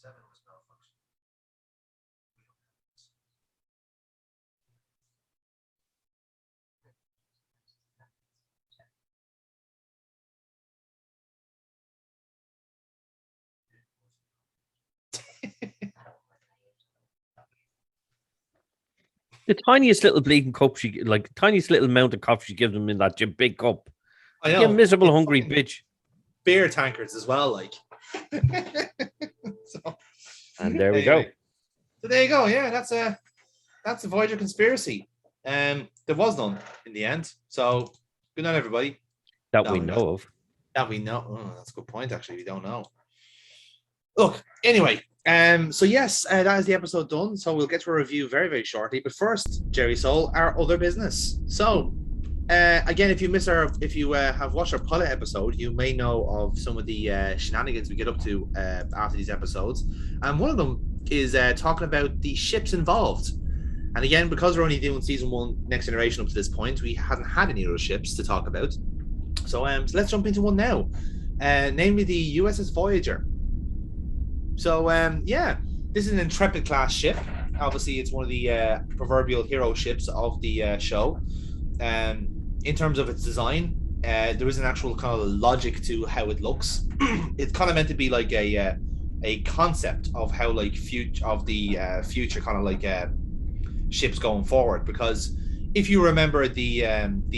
Seven was malfunctioning. The tiniest little bleeding cup like tiniest little amount of coffee she gives them in that big cup. I know. You miserable It's hungry fucking bitch. beer tankards as well, like. So, And there we go. So there you go. Yeah, that's a Voyager conspiracy. There was none in the end. So good night, everybody. That No, we we know of. That we know. Oh, that's a good point. Actually, we don't know. Look. Anyway. So yes, that is the episode done. So we'll get to a review very, very shortly. But first, Jerry Soul, our other business. So. Again, if you have watched our pilot episode, you may know of some of the shenanigans we get up to after these episodes, and one of them is talking about the ships involved. And again, because we're only doing season 1 Next Generation up to this point, we hadn't had any other ships to talk about. So let's jump into one now, namely the USS Voyager. So yeah, this is an Intrepid class ship. Obviously, it's one of the proverbial hero ships of the show. In terms of its design, there is an actual kind of logic to how it looks. It's kind of meant to be like a concept of how like future kind of like ships going forward. Because if you remember the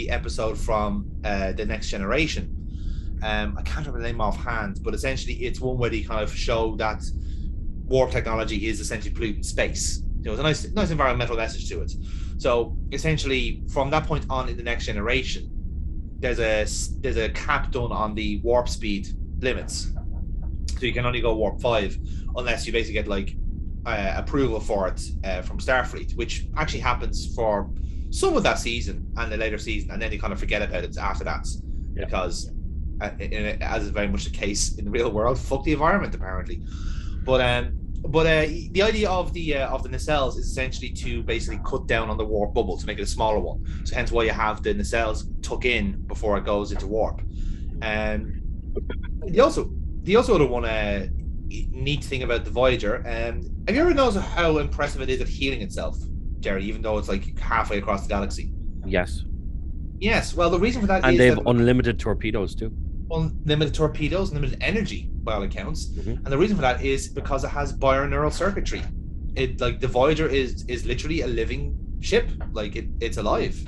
episode from the Next Generation, I can't remember the name offhand, but essentially it's one where they kind of show that warp technology is essentially polluting space. It's a nice environmental message to it. So essentially, from that point on in the Next Generation, there's a cap done on the warp speed limits. So you can only go warp 5 unless you basically get like approval for it from Starfleet, which actually happens for some of that season and the later season, and then you kind of forget about it after that, because as is very much the case in the real world, fuck the environment apparently. But the idea of the nacelles is essentially to basically cut down on the warp bubble to make it a smaller one. So hence why you have the nacelles tuck in before it goes into warp. The other one neat thing about the Voyager, have you ever noticed how impressive it is at healing itself, Jerry? Even though it's like halfway across the galaxy. Yes. Yes. Well, the reason for that and is they have unlimited torpedoes too. Unlimited torpedoes, unlimited energy, by all accounts. And the reason for that is because it has bioneural circuitry. It like the Voyager is literally a living ship. Like it's alive.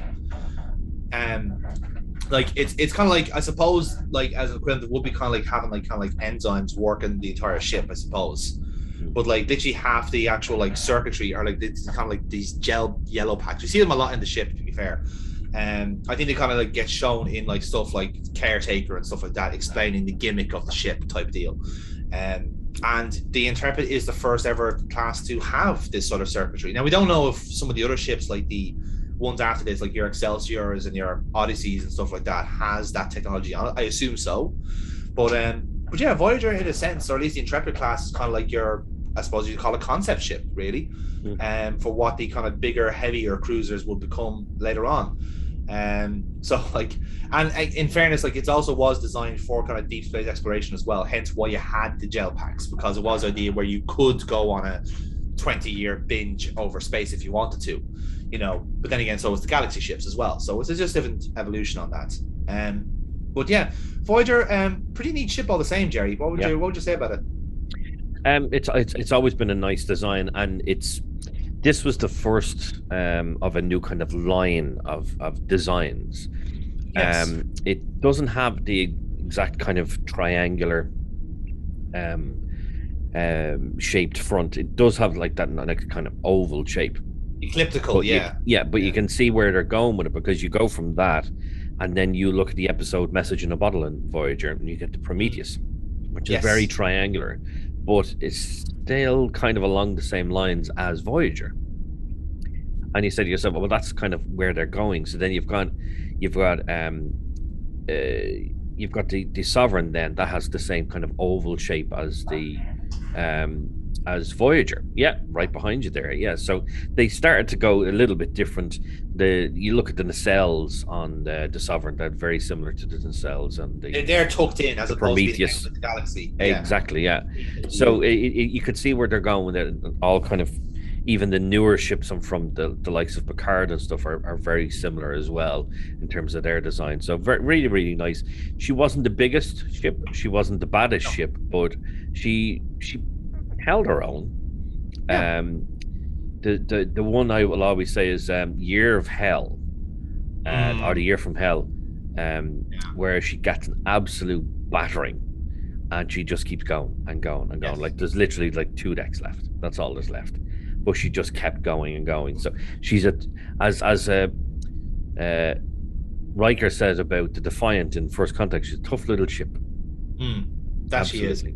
Like it's kind of like, I suppose, like as an equivalent, it would be kind of like having like enzymes working the entire ship, I suppose. But like literally half the actual like circuitry are like it's kind of like these gel yellow packs. You see them a lot in the ship, to be fair. I think they kind of like get shown in like stuff like Caretaker and stuff like that, explaining the gimmick of the ship type deal. And the Intrepid is the first ever class to have this sort of circuitry. Now we don't know if some of the other ships, like the ones after this, like your Excelsiors and your Odysseys and stuff like that, has that technology on it. I assume so. But yeah, Voyager in a sense, or at least the Intrepid class, is kind of like your, I suppose you'd call it, concept ship, really, for what the kind of bigger, heavier cruisers will become later on. So like, and in fairness, like it also was designed for kind of deep space exploration as well, hence why you had the gel packs, because it was an idea where you could go on a 20-year binge over space if you wanted to, but then again, so was the Galaxy ships as well, so it's just different evolution on that. But yeah, Voyager, pretty neat ship all the same. Jerry, what would you say about it? It's always been a nice design, and this was the first of a new kind of line of designs. Yes. It doesn't have the exact kind of triangular shaped front. It does have like that, like a kind of oval shape. Elliptical, but you can see where they're going with it, because you go from that and then you look at the episode Message in a Bottle in Voyager and you get the Prometheus, which is very triangular, but it's still kind of along the same lines as Voyager. And you said to yourself, well, that's kind of where they're going. So then you've got the Sovereign, then that has the same kind of oval shape as the as Voyager. Yeah, right behind you there. Yeah, so they started to go a little bit different. You look at the nacelles on the Sovereign; they're very similar to the nacelles on they're tucked in as opposed Prometheus. To the Galaxy. Exactly. Yeah. So you could see where they're going with it. All kind of, even the newer ships from the likes of Picard and stuff are very similar as well in terms of their design. So really, really nice. She wasn't the biggest ship. She wasn't the baddest ship, but she held her own. the one I will always say is Year of Hell, or the Year from Hell, where she gets an absolute battering, and she just keeps going and going and going. Yes. Like there's literally like 2 decks left. That's all there's left, but she just kept going and going. So she's as Riker says about the Defiant in First Contact, she's a tough little ship. That Absolutely.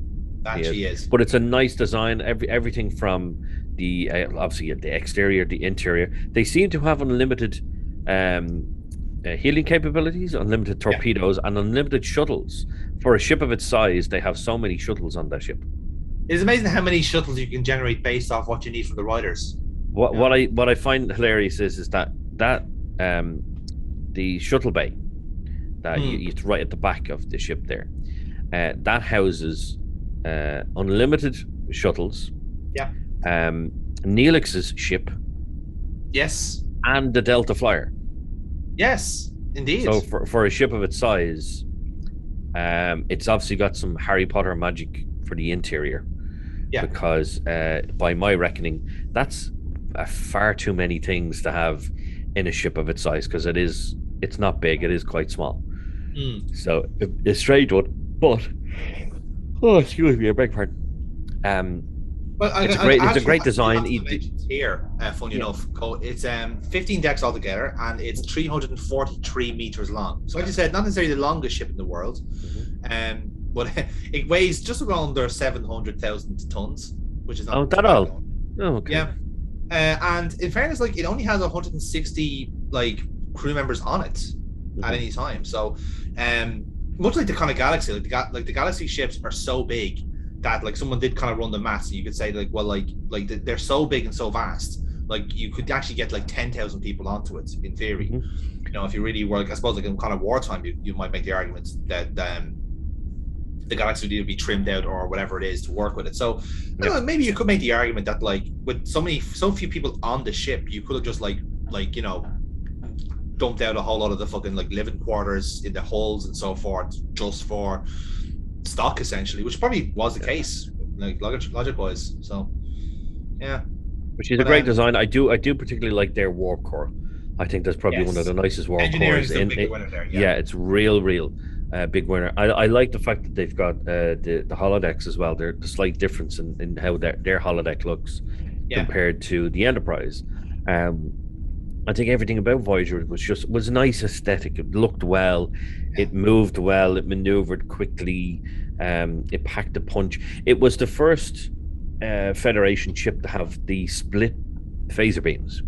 she is. But it's a nice design. Everything from the obviously the exterior, the interior. They seem to have unlimited healing capabilities, unlimited torpedoes, and unlimited shuttles. For a ship of its size, they have so many shuttles on that ship. It's amazing how many shuttles you can generate based off what you need from the riders. What I find hilarious is that the shuttle bay that it's right at the back of the ship there, that houses unlimited shuttles. Yeah. Neelix's ship. Yes. And the Delta Flyer. Yes, indeed. So for a ship of its size, it's obviously got some Harry Potter magic for the interior. Yeah. Because by my reckoning, that's far too many things to have in a ship of its size, because it's not big, it is quite small. So it's strange one, but excuse me, I beg your pardon. Well, it's a great design. Here, funny enough, it's 15 decks altogether, and it's 343 meters long. So, like you said, not necessarily the longest ship in the world, but it weighs just around under 700,000 tons, which is not that all. Oh, okay. Yeah, and in fairness, like it only has 160 like crew members on it at any time. So, much like the kind of Galaxy, like the Galaxy ships are so big that like someone did kind of run the maths. You could say like, well, like they're so big and so vast, like you could actually get like 10,000 people onto it in theory. You know, if you really were, like, I suppose like in kind of wartime, you might make the argument that the Galaxy would either be trimmed out or whatever it is to work with it. So I don't know, maybe you could make the argument that like with so few people on the ship, you could have just like you know, dumped out a whole lot of the fucking like living quarters in the hulls and so forth just for stock, essentially, which probably was the case, like logic wise. So yeah, which is a great design. I do particularly like their warp core. I think that's probably one of the nicest warp cores in there. Yeah, it's real big winner. I like the fact that they've got the holodecks as well. They're the slight difference in how their holodeck looks compared to the Enterprise. I think everything about Voyager was nice aesthetic. It looked well, it moved well, it maneuvered quickly, it packed a punch. It was the first Federation ship to have the split phaser beams.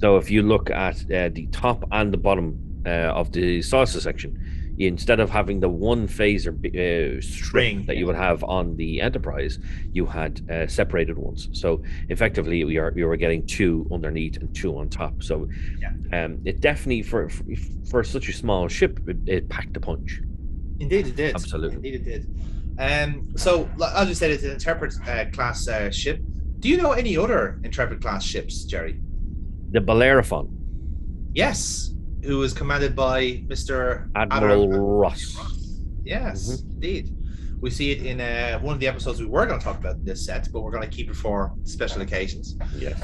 So if you look at the top and the bottom of the saucer section, instead of having the one phaser string that you would have on the Enterprise, you had separated ones. So effectively, you were getting 2 underneath and 2 on top. So it definitely, for such a small ship, it packed a punch. Indeed, it did. Absolutely. Indeed, it did. So, as you said, it's an Intrepid class ship. Do you know any other Intrepid class ships, Jerry? The Bellerophon. Yes. Who was commanded by Mr. Admiral Ross. Yes, indeed. We see it in one of the episodes we were going to talk about in this set, but we're going to keep it for special occasions. Yes.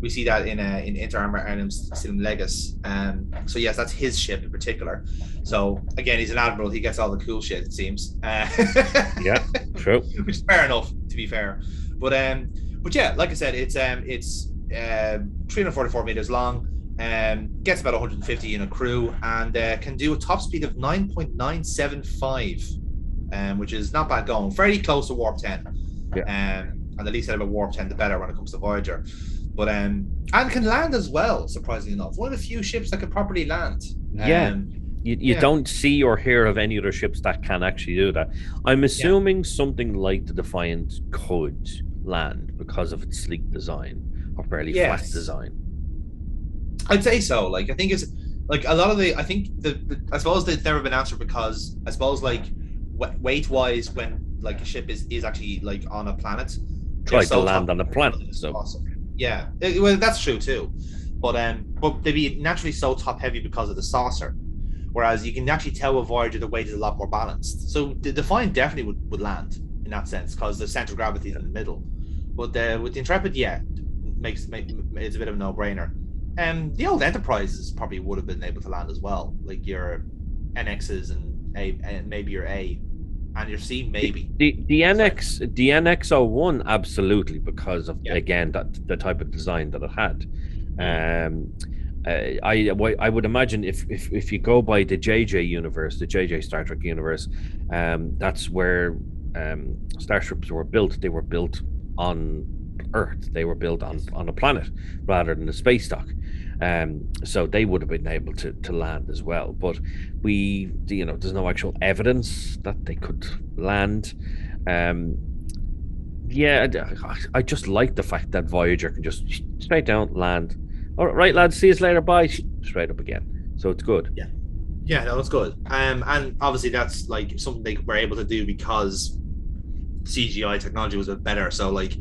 We see that in Inter Arma Arnum's Silum Legis. So yes, that's his ship in particular. So again, he's an admiral. He gets all the cool shit, it seems. Yeah, true. Which is fair enough, to be fair. But yeah, like I said, it's 344 meters long. Gets about 150 in a crew, and can do a top speed of 9.975, which is not bad going. Very close to warp 10. And the least said about warp 10, the better when it comes to Voyager. But and can land as well, surprisingly enough. One of the few ships that can properly land. You don't see or hear of any other ships that can actually do that. I'm assuming something like the Defiant could land because of its sleek design or fairly flat design. I'd say so. Like, I think it's like a lot of I think I suppose it's never been answered because I suppose like weight wise, when like a ship is actually like on a planet, try to land on a planet. So awesome. Yeah, well, that's true too. But they'd be naturally so top heavy because of the saucer, whereas you can actually tell with Voyager the weight is a lot more balanced. So the Defiant definitely would land in that sense because the center of gravity is in the middle. But with the Intrepid, it's a bit of a no-brainer. The old Enterprises probably would have been able to land as well, like your NXs and maybe your A and your C maybe. The NX01 absolutely, because of again that the type of design that it had. I would imagine if you go by the JJ universe, the JJ Star Trek universe, that's where starships were built. They were built on Earth. They were built on a planet rather than a space dock. So they would have been able to land as well. But there's no actual evidence that they could land. I just like the fact that Voyager can just straight down land. All right, lads, see us later. Bye. Straight up again. So it's good. Yeah, no, it's good. And obviously that's like something they were able to do because CGI technology was a bit better. So like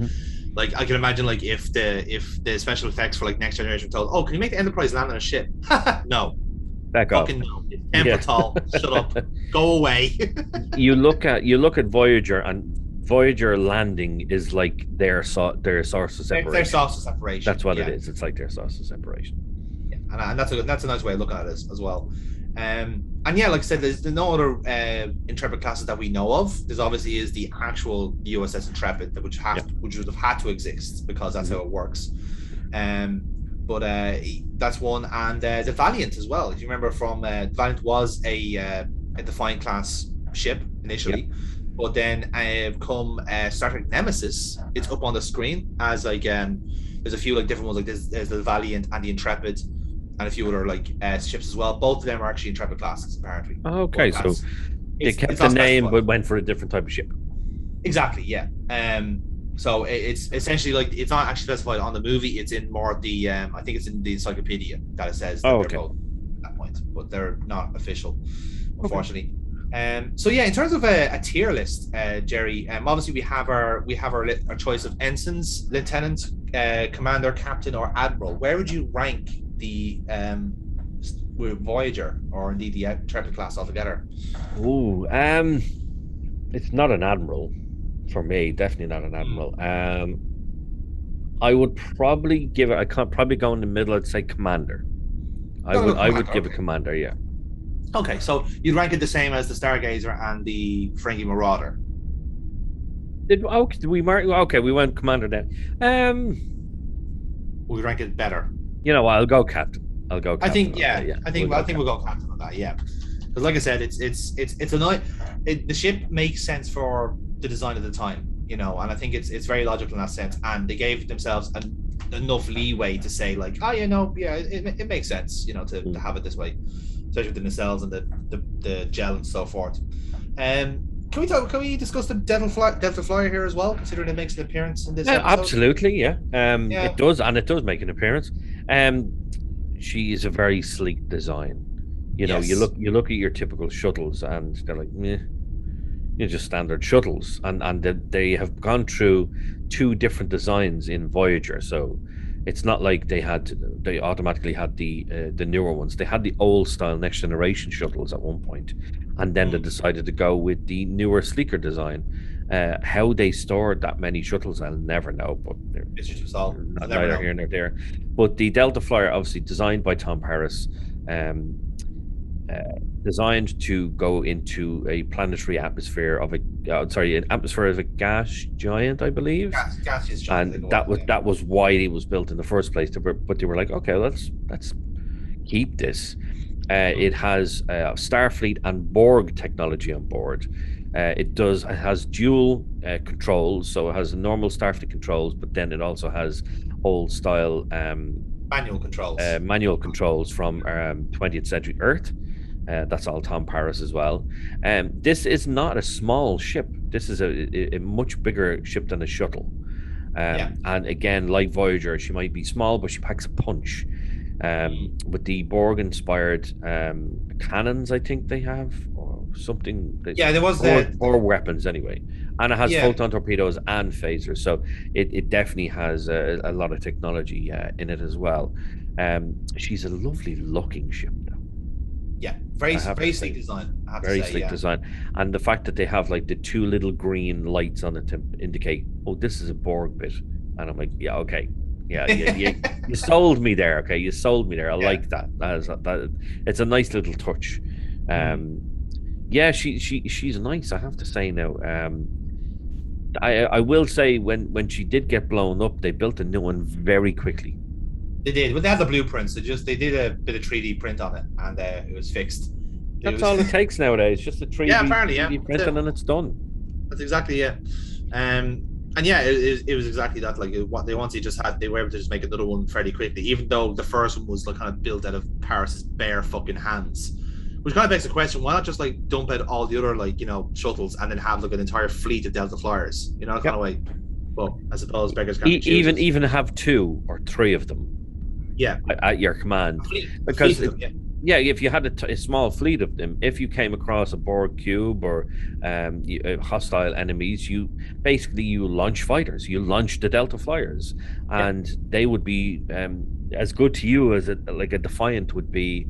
I can imagine like if the special effects for like Next Generation told, oh, can you make the Enterprise land on a ship? No. Back off. Fucking no. It's 10 foot tall. Shut up. Go away. You look at Voyager, and Voyager landing is like their source of separation. Their source of separation. That's what it is. It's like their source of separation. Yeah, and that's a nice way of looking at it as well. And yeah, like I said, there's no other Intrepid classes that we know of. There's obviously is the actual USS Intrepid, which would have had to exist because that's how it works. But that's one, and the Valiant as well. If you remember from Valiant was a Defiant class ship initially. But then come Star Trek Nemesis, it's up on the screen as like there's a few like different ones, like there's the Valiant and the Intrepid and a few other like ships as well. Both of them are actually Intrepid classes apparently. Okay, so they kept the name but went for a different type of ship. Exactly, yeah. So it's essentially like it's not actually specified on the movie. It's in more of the I think it's in the encyclopedia that it says that they're both at that point, but they're not official, unfortunately. So yeah, in terms of a tier list, Jerry, obviously we have our choice of ensigns, lieutenant, commander, captain, or admiral. Where would you rank the Voyager or indeed the Intrepid class altogether? Ooh, it's not an admiral for me. Definitely not an admiral. I would probably give it. I can't probably go in the middle. I'd say commander. I would give it commander. Yeah. Okay, so you'd rank it the same as the Stargazer and the Ferengi Marauder. Did we mark? Okay, we went commander then. We rank it better. You know what? I'll go captain. I think we'll go captain on that. Yeah, because like I said, it's a nice. The ship makes sense for the design of the time, and I think it's very logical in that sense. And they gave themselves enough leeway to say like, it makes sense, to have it this way, especially with the nacelles and the gel and so forth. Can we discuss the Delta Flyer here as well, considering it makes an appearance in this episode? Absolutely, yeah. It does make an appearance. She is a very sleek design. You look at your typical shuttles and they're like, meh. Just standard shuttles, and they have gone through two different designs in Voyager, so it's not like they automatically had the newer ones. They had the old style Next Generation shuttles at one point, and then they decided to go with the newer, sleeker design. How they stored that many shuttles, I'll never know, but it's just all neither here nor there. But the Delta Flyer, obviously designed by Tom Paris, designed to go into a planetary atmosphere of an atmosphere of a gas giant, I believe. Gaseous giant. And that was why it was built in the first place. But they were like, okay, let's keep this. It has Starfleet and Borg technology on board. It has dual controls, so it has normal Starfleet controls, but then it also has old style manual controls from 20th century Earth. That's all Tom Paris as well. This is not a small ship. This is a much bigger ship than a shuttle. And again, like Voyager, she might be small, but she packs a punch. With the Borg-inspired cannons, I think they have, or something. There was or weapons anyway, and it has photon torpedoes and phasers, so it definitely has a lot of technology in it as well. She's a lovely looking ship, though. Yeah, very sleek design. Very sleek design, and the fact that they have like the two little green lights on it to indicate, oh, this is a Borg bit, and I'm like, yeah, okay, Yeah, you sold me there. Okay, you sold me there. I like that. That it's a nice little touch. Yeah, she's nice. I have to say now. I will say when she did get blown up, they built a new one very quickly. They did. Well, they had the blueprints. They did a bit of 3D print on it, and it was fixed. That's all it takes nowadays. Just a 3D, yeah, apparently, yeah. 3D print, and then it's done. That's exactly it. And yeah, it was exactly that. Like what they once just had, they were able to just make another one fairly quickly, even though the first one was like kind of built out of Paris's bare fucking hands. Which kind of begs the question: why not just like dump out all the other like shuttles and then have like an entire fleet of Delta flyers? Kind of way. Well, I suppose beggars can't be even have 2 or 3 of them. Yeah, at your command, because if you had a small fleet of them, if you came across a Borg cube or hostile enemies, you launch fighters, you launch the Delta flyers, and they would be as good to you as a Defiant would be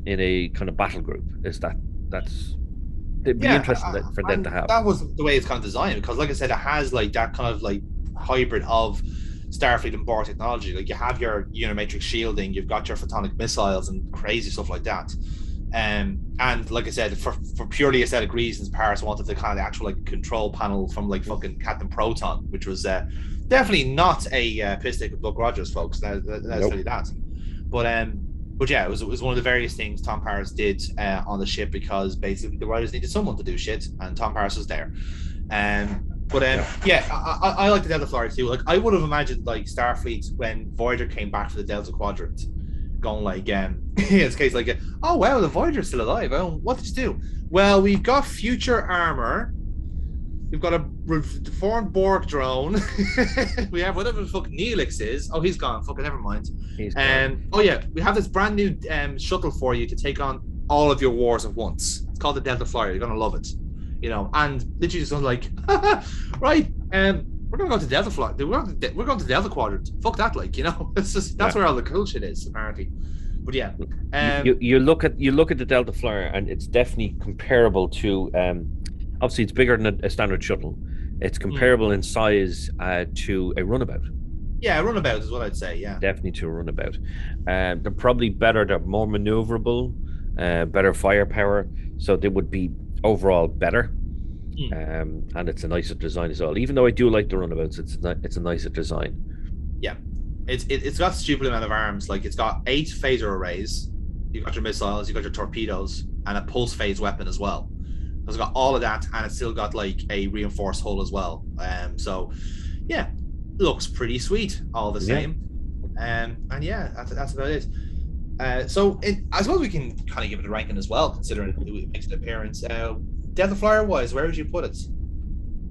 in a kind of battle group. It'd be interesting for them to have. That was the way it's kind of designed, because like I said, it has like that kind of like hybrid of Starfleet and Borg technology. Like you have your unimatrix shielding, you've got your photonic missiles and crazy stuff like that. And like I said, for purely aesthetic reasons, Paris wanted the kind of actual like control panel from like fucking Captain Proton, which was definitely not a piss take with Buck Rogers, folks. That's really that. But yeah, it was one of the various things Tom Paris did on the ship, because basically the writers needed someone to do shit, and Tom Paris was there. I like the Delta Flyer too. Like I would have imagined like Starfleet when Voyager came back for the Delta Quadrant, going like it's case like oh wow, the Voyager's still alive. Oh, what did you do? Well, we've got future armor. We've got a reformed Borg drone. We have whatever the fuck Neelix is. Oh, he's gone. Fucking never mind. He's gone. Oh yeah, we have this brand new shuttle for you to take on all of your wars at once. It's called the Delta Flyer. You're gonna love it. And literally just like, right, we're gonna go to Delta Flight. We're going to Delta Quadrant. Fuck that, like, it's just that's where all the cool shit is, apparently. But yeah, you look at the Delta Flyer, and it's definitely comparable to. Obviously, it's bigger than a standard shuttle. It's comparable in size to a runabout. Yeah, a runabout is what I'd say. Yeah, definitely to a runabout. They're probably better. They're more maneuverable, better firepower, so they would be overall better. And it's a nicer design as well. Even though I do like the runabouts, it's a nicer design. Yeah, it's got a stupid amount of arms. Like it's got 8 phaser arrays. You got your missiles, you got your torpedoes, and a pulse phase weapon as well. It's got all of that, and it's still got like a reinforced hull as well. So yeah, looks pretty sweet all the same. And yeah, that's about it. So I suppose we can kind of give it a ranking as well, considering it makes an appearance. Delta Flyer wise, where would you put it?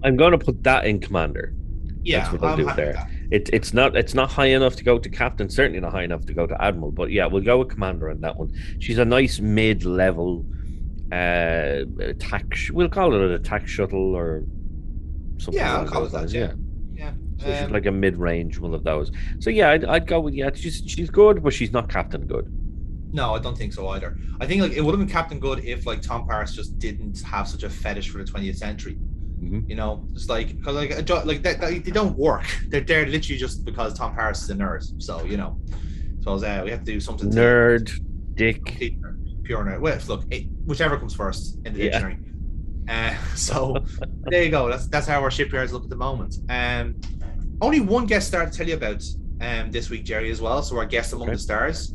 I'm going to put that in Commander. Yeah, that's what I'll do there. It's not high enough to go to Captain, certainly not high enough to go to Admiral, but yeah, we'll go with Commander on that one. She's a nice mid-level attack. We'll call it an attack shuttle or something. Yeah, I'll call it that. Yeah. So she's like a mid-range one of those. So yeah, I'd go with She's good, but she's not Captain good. No, I don't think so either. I think like it would have been Captain Good if like Tom Paris just didn't have such a fetish for the 20th century. Just like because like they don't work. They're there literally just because Tom Paris is a nerd. So so we have to do something. Nerd, dick, pure nerd. Well, look, whichever comes first in the dictionary. So there you go. That's how our shipyards look at the moment. Only one guest star to tell you about this week, Jerry, as well. So our guest among the stars.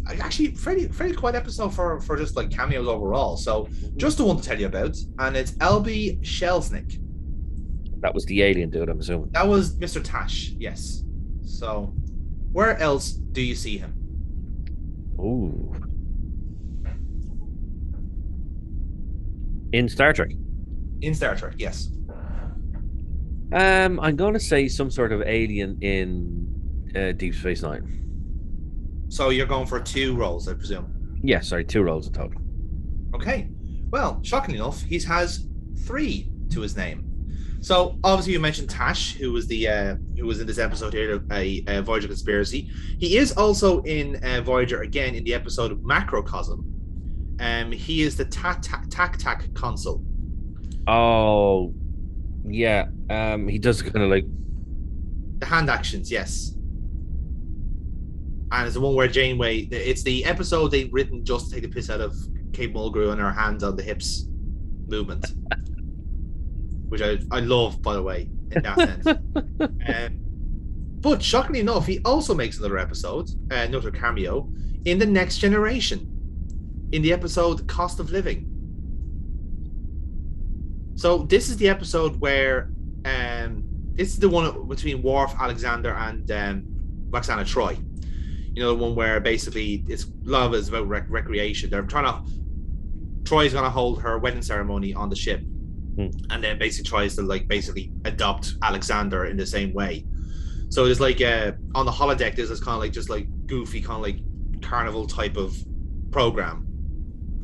Actually fairly quiet episode for just like cameos overall. So just the one to tell you about, and it's LB Shelsnick. That was the alien dude, I'm assuming. That was Mr. Tash, yes. So where else do you see him? Ooh. In Star Trek. In Star Trek, yes. I'm gonna say some sort of alien in Deep Space Nine. So you're going for 2 roles, I presume? Yeah, sorry, 2 roles in total. Okay. Well, shockingly enough, he has 3 to his name. So obviously you mentioned Tash, who was in this episode here, a Voyager Conspiracy. He is also in Voyager again in the episode Macrocosm. He is the Tac Consul. Oh, yeah. He does kind of like The hand actions, yes. And it's the one where Janeway, it's the episode they've written just to take the piss out of Kate Mulgrew and her hands on the hips movement, which I love, by the way, in that sense. But shockingly enough, he also makes another episode, another cameo, in The Next Generation, in the episode Cost of Living. So this is the episode where this is the one between Worf, Alexander, and Roxana Troy. You know, the one where basically a lot of it is about recreation. They're trying to. Troy's gonna hold her wedding ceremony on the ship, and then basically tries to basically adopt Alexander in the same way. So there's on the holodeck, there's this kind of just goofy kind of carnival type of program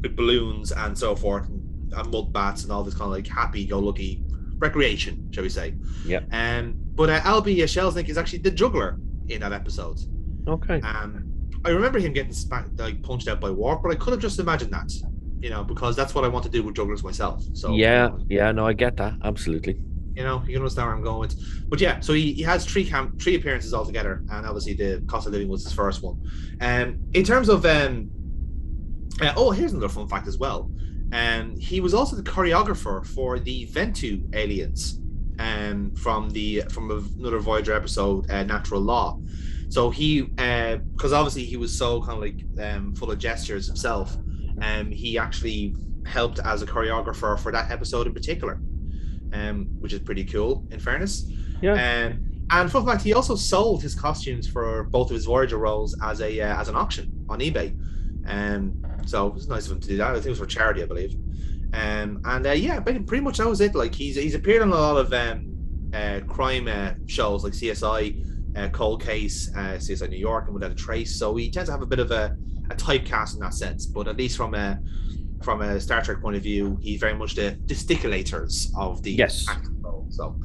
with balloons and so forth, and mud bats and all this kind of happy-go-lucky recreation, shall we say? Yeah. But Albie Shelznick is actually the juggler in that episode. Okay. I remember him getting punched out by Worf, but I could have just imagined that, because that's what I want to do with jugglers myself. So yeah, no, I get that absolutely. You can understand where I'm going with. But yeah, so he has three appearances altogether, and obviously the Cost of Living was his first one. In terms of here's another fun fact as well. He was also the choreographer for the Ventu aliens, from another Voyager episode, Natural Law. So he, because obviously he was so kind of full of gestures himself, he actually helped as a choreographer for that episode in particular, which is pretty cool, in fairness. Yeah. And fun fact, he also sold his costumes for both of his Voyager roles as an auction on eBay. So it was nice of him to do that. I think it was for charity, I believe. Yeah, but pretty much that was it. He's appeared on a lot of crime shows like CSI, Cold Case, CSI New York, and Without a Trace. So he tends to have a bit of a typecast in that sense. But at least from a Star Trek point of view, he's very much the gesticulators of the acting role. So,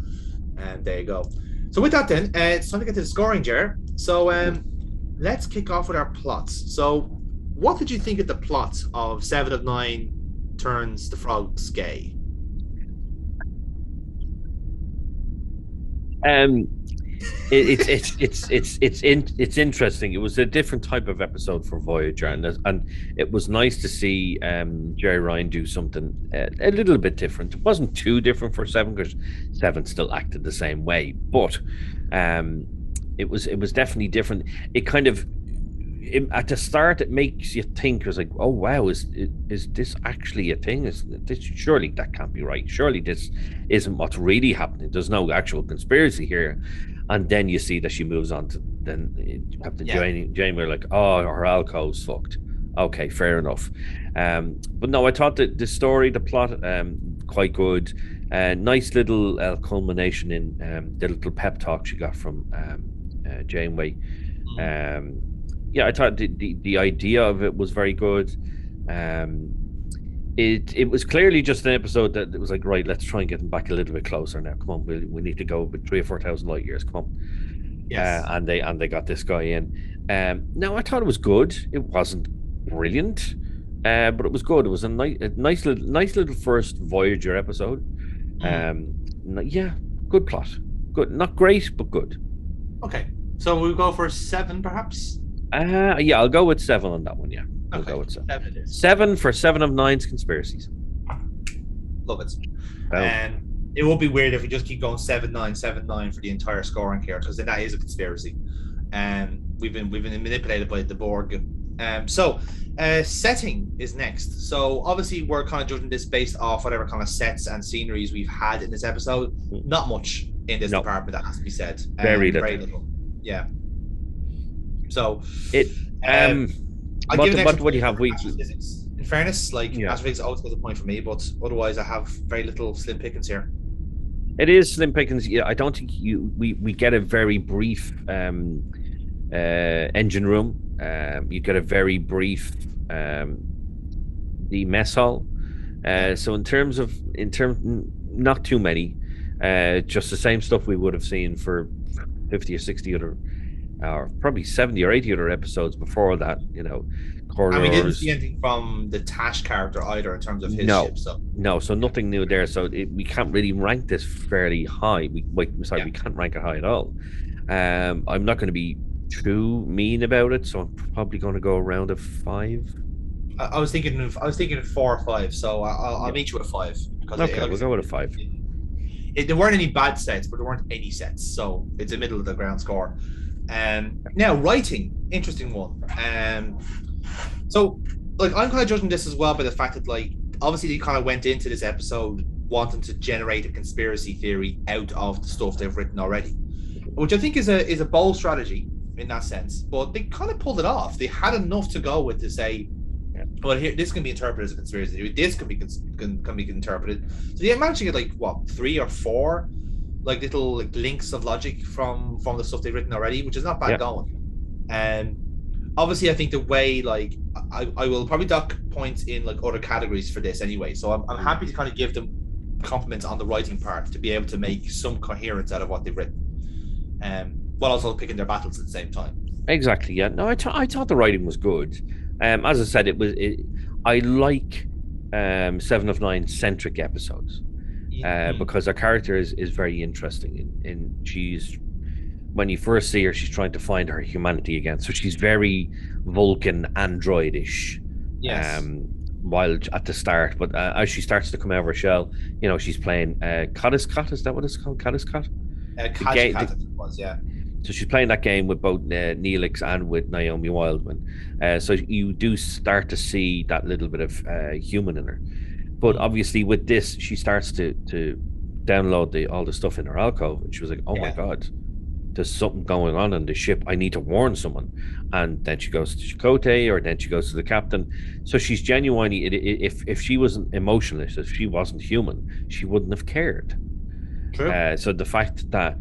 there you go. So with that, then it's time to get to the scoring, Jer. So let's kick off with our plots. So, what did you think of the plot of 7 of 9 turns the frogs gay? It's interesting. It was a different type of episode for Voyager, and it was nice to see Jerry Ryan do something a little bit different. It wasn't too different for 7 because 7 still acted the same way, but it was definitely different. It kind of at the start it makes you think, it was like, oh wow, is this actually a thing? Is this, surely that can't be right? Surely this isn't what's really happening. There's no actual conspiracy here. And then you see that she moves on to Captain Jane. We're like, oh, her alcove's fucked. Okay, fair enough. But no, I thought that the story, the plot, quite good. Nice little culmination in the little pep talk she got from Janeway. Yeah, I thought the idea of it was very good. It was clearly just an episode that it was like, right, let's try and get them back a little bit closer now. Come on, we need to go with 3,000 or 4,000 light years. Come on. Yes. And they got this guy in. Now I thought it was good. It wasn't brilliant, but it was good. It was a nice little first Voyager episode. Yeah, good plot. Good, not great, but good. Okay, so we'll go for 7, perhaps. Yeah, I'll go with 7 on that one. Yeah. I'll Okay, go with 7. 7 it is. 7 for 7 of 9's conspiracies. Love it. Boom. And it would be weird if we just keep going 7-9, 7-9 for the entire scoring here, because then that is a conspiracy. We've been manipulated by the Borg. So setting is next. So obviously we're kind of judging this based off whatever kind of sets and sceneries we've had in this episode. Not much in this department, that has to be said. Very little. Yeah. So it what do you have? Physics. In fairness, astrophysics always gets a point for me, but otherwise I have very little slim pickings here. It is slim pickings. Yeah, I don't think we get a very brief engine room. You get a very brief the mess hall. So in terms not too many, just the same stuff we would have seen for 50 or 60 other, or probably 70 or 80 other episodes before that, corridors. And we didn't see anything from the Tash character either in terms of his ship. So nothing new there. So we can't really rank this fairly high. We can't rank it high at all. I'm not going to be too mean about it, so I'm probably going to go around a 5. I was thinking of 4 or 5, so I'll Yeah. meet you at 5 because Okay, we'll go with a 5. There weren't any bad sets, but there weren't any sets, so it's a middle of the ground score. Now writing, interesting one. So like I'm kind of judging this as well by the fact that like obviously they kind of went into this episode wanting to generate a conspiracy theory out of the stuff they've written already, which I think is a bold strategy in that sense. But they kind of pulled it off. They had enough to go with to say, well, here this can be interpreted as a conspiracy theory. This can be interpreted. So they managed to get like what 3 or 4 like little like links of logic from the stuff they've written already, which is not bad going. And obviously, I think the way like I will probably dock points in like other categories for this anyway. So I'm happy to kind of give them compliments on the writing part to be able to make some coherence out of what they've written, while also picking their battles at the same time. Exactly. Yeah. No, I thought the writing was good. As I said, I like 7 of 9 centric episodes because her character is very interesting. And she's, when you first see her, she's trying to find her humanity again. So she's very Vulcan androidish. Yes. While at the start, but as she starts to come out of her shell, you know, she's playing Caddiscot. Is that what it's called? Caddiscot? Was, yeah. So she's playing that game with both Neelix and with Naomi Wildman. So you do start to see that little bit of human in her. But obviously with this, she starts to download all the stuff in her alcove. And she was like, oh my God, there's something going on the ship. I need to warn someone. And then she goes to Chakotay, or then she goes to the captain. So she's genuinely, if she wasn't emotionless, if she wasn't human, she wouldn't have cared. True. So the fact that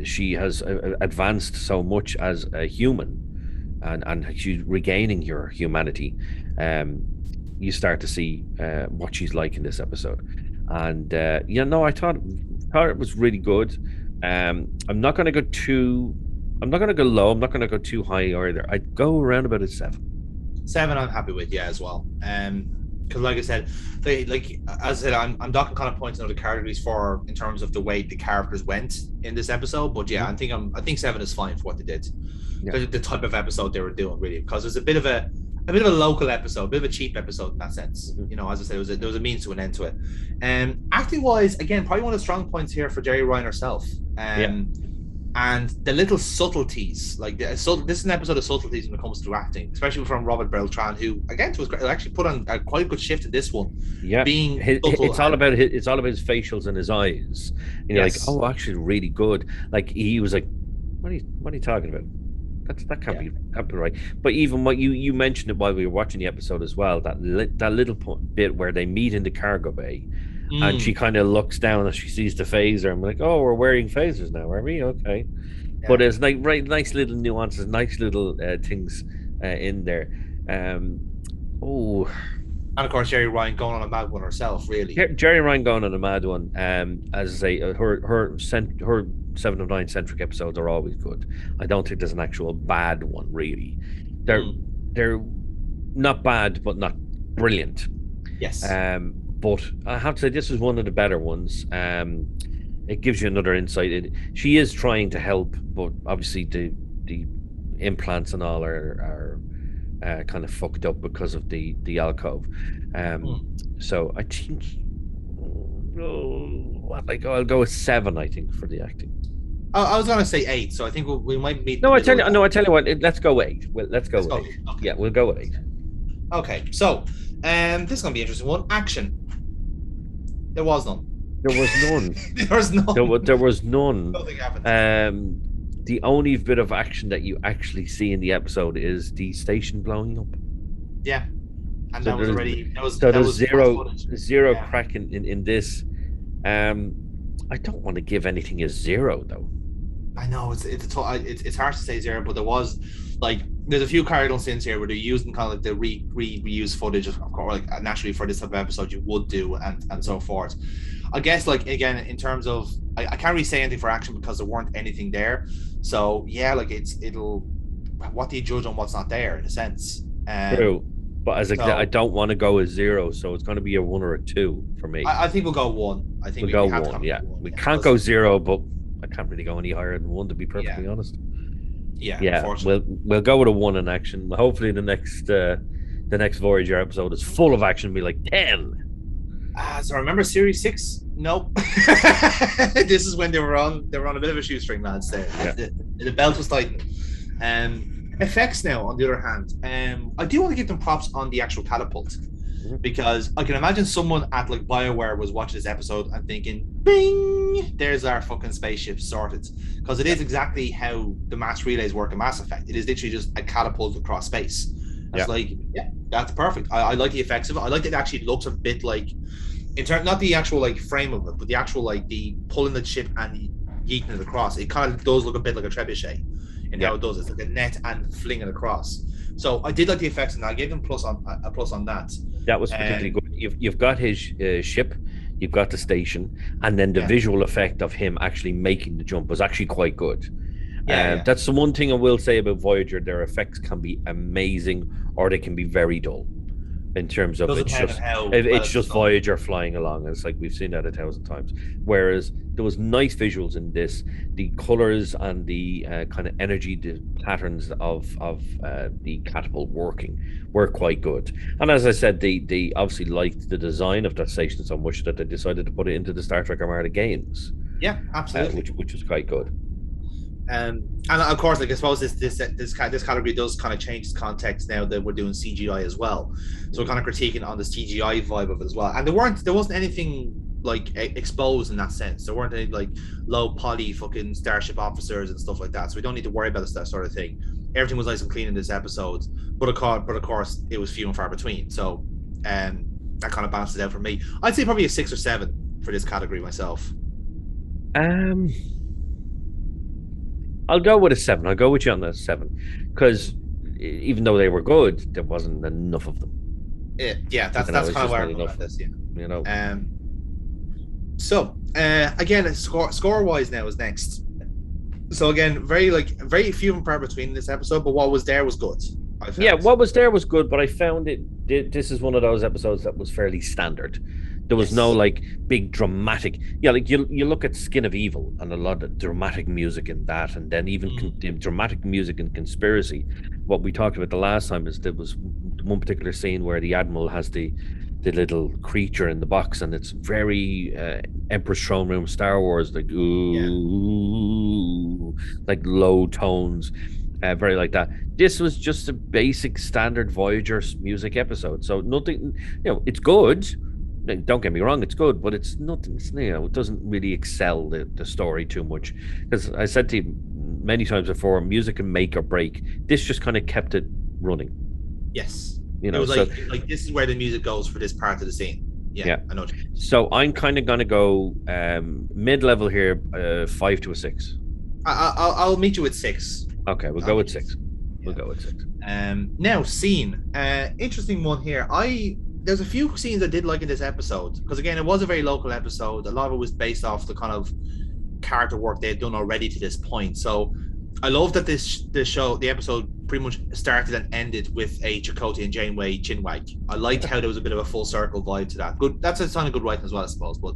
she has advanced so much as a human, and she's regaining her humanity, you start to see what she's like in this episode. And I thought it was really good. I'm not going to go low. I'm not going to go too high either. I'd go around about a 7. 7 I'm happy with, yeah, as well. Because like I said, I'm docking kind of points in other categories for in terms of the way the characters went in this episode. But yeah, I think 7 is fine for what they did. Yeah. The type of episode they were doing, really, because there's a bit of a local episode, a bit of a cheap episode in that sense. You know, as I said, there was a means to an end to it. Acting wise, again, probably one of the strong points here for Jerry Ryan herself. And the little subtleties, like this is an episode of subtleties when it comes to acting, especially from Robert Beltran, who again was great, actually put on a quite a good shift in this one. Yeah, it's all about his facials and his eyes. And you're like, oh, actually, really good. Like he was like, what are you talking about? That can't be right. But even what you mentioned it while we were watching the episode as well, that little bit where they meet in the cargo bay. And she kind of looks down and she sees the phaser. I'm like, oh, we're wearing phasers now, are we? Okay. Yeah. But it's like nice little nuances, nice little things in there. And of course, Jerry Ryan going on a mad one herself, really. Jerry Ryan going on a mad one. As I say, her 7 of 9 centric episodes are always good. I don't think there's an actual bad one, really. They're not bad, but not brilliant. Yes. But I have to say, this is one of the better ones. It gives you another insight. She is trying to help, but obviously the implants and all are kind of fucked up because of the alcove. So I think I'll go with 7. I think for the acting. I was gonna say 8, so I think we might meet. I tell you what. Let's go 8. Let's go 8. Okay. Yeah, we'll go with 8. Okay, so this is gonna be an interesting one. Action. There was none. There was none. There was none. Nothing happened. The only bit of action that you actually see in the episode is the station blowing up. Yeah, and so there's zero crack in this. I don't want to give anything a 0 though. I know it's hard to say 0, but there's a few cardinal sins here where they're using kind of like the reuse footage, of course, like naturally for this type of episode you would do, and so forth. I guess, like, again, in terms of I can't really say anything for action because there weren't anything there. So yeah, like it'll what do you judge on what's not there in a sense. True. But I don't want to go a 0, so it's going to be a 1 or a 2 for me. I think we'll go 1. I think we'll go 1. Yeah, we can't go 0, but I can't really go any higher than 1, to be perfectly honest. Yeah, Yeah, unfortunately. we'll go with a 1 in action. Hopefully, the next Voyager episode is full of action. Be like 10. So I remember Series 6. Nope. This is when they were on a bit of a shoestring, lads. There, the belt was tightened. Effects now, on the other hand, I do want to give them props on the actual catapult, because I can imagine someone at like BioWare was watching this episode and thinking, "Bing! There's our fucking spaceship sorted." Because it is exactly how the mass relays work in Mass Effect. It is literally just a catapult across space. It's like, that's perfect. I like the effects of it. I like that it actually looks a bit like, in terms, not the actual like frame of it, but the actual like the pulling the ship and yeeting it across. It kind of does look a bit like a trebuchet in how it does. It's like a net and fling it across. So I did like the effects, and I gave them a plus on that. That was particularly good. You've got his ship, you've got the station, and then the visual effect of him actually making the jump was actually quite good. That's the one thing I will say about Voyager. Their effects can be amazing, or they can be very dull. In terms of it's just Voyager flying along. It's like we've seen that 1,000 times. Whereas there was nice visuals in this. The colors and the kind of energy, the patterns of the catapult working were quite good. And as I said, they obviously liked the design of that station so much that they decided to put it into the Star Trek Armada games. Yeah, absolutely. Which was quite good. And of course, like I suppose this category does kind of change its context now that we're doing CGI as well. So we're kind of critiquing on the CGI vibe of it as well. And there wasn't anything like exposed in that sense. There weren't any like low poly fucking starship officers and stuff like that. So we don't need to worry about that sort of thing. Everything was nice and clean in this episode, but of course it was few and far between. So that kind of balances out for me. I'd say probably a 6 or 7 for this category myself. I'll go with a 7. I'll go with you on the 7, because even though they were good, there wasn't enough of them. Yeah, that's kind of where I'm going with this. Yeah, you know. So again, score wise now is next. So again, very few and far between this episode, but what was there was good. Yeah, what was there was good, but I found this is one of those episodes that was fairly standard. There was no like big dramatic. Yeah, like you look at Skin of Evil and a lot of dramatic music in that, and then even dramatic music in Conspiracy. What we talked about the last time is there was one particular scene where the Admiral has the little creature in the box, and it's very Emperor's Throne Room Star Wars, like ooh, like low tones, very like that. This was just a basic standard Voyager music episode, so nothing. It's good. Don't get me wrong, it's good, but it's nothing. It doesn't really excel the story too much. Because I said to you many times before, music can make or break. This just kind of kept it running. Yes, it was like this is where the music goes for this part of the scene. Yeah. I know. So I'm kind of gonna go mid-level here, 5 to a 6. I'll meet you at 6. Okay, we'll go with 6. We'll go with 6. Now scene, interesting one here. There's a few scenes I did like in this episode, because again, it was a very local episode. A lot of it was based off the kind of character work they had done already to this point. So I love that the episode pretty much started and ended with a Chakotay and Janeway chinwag. I liked how there was a bit of a full circle vibe to that. Good, that's a sign of good writing as well, I suppose. But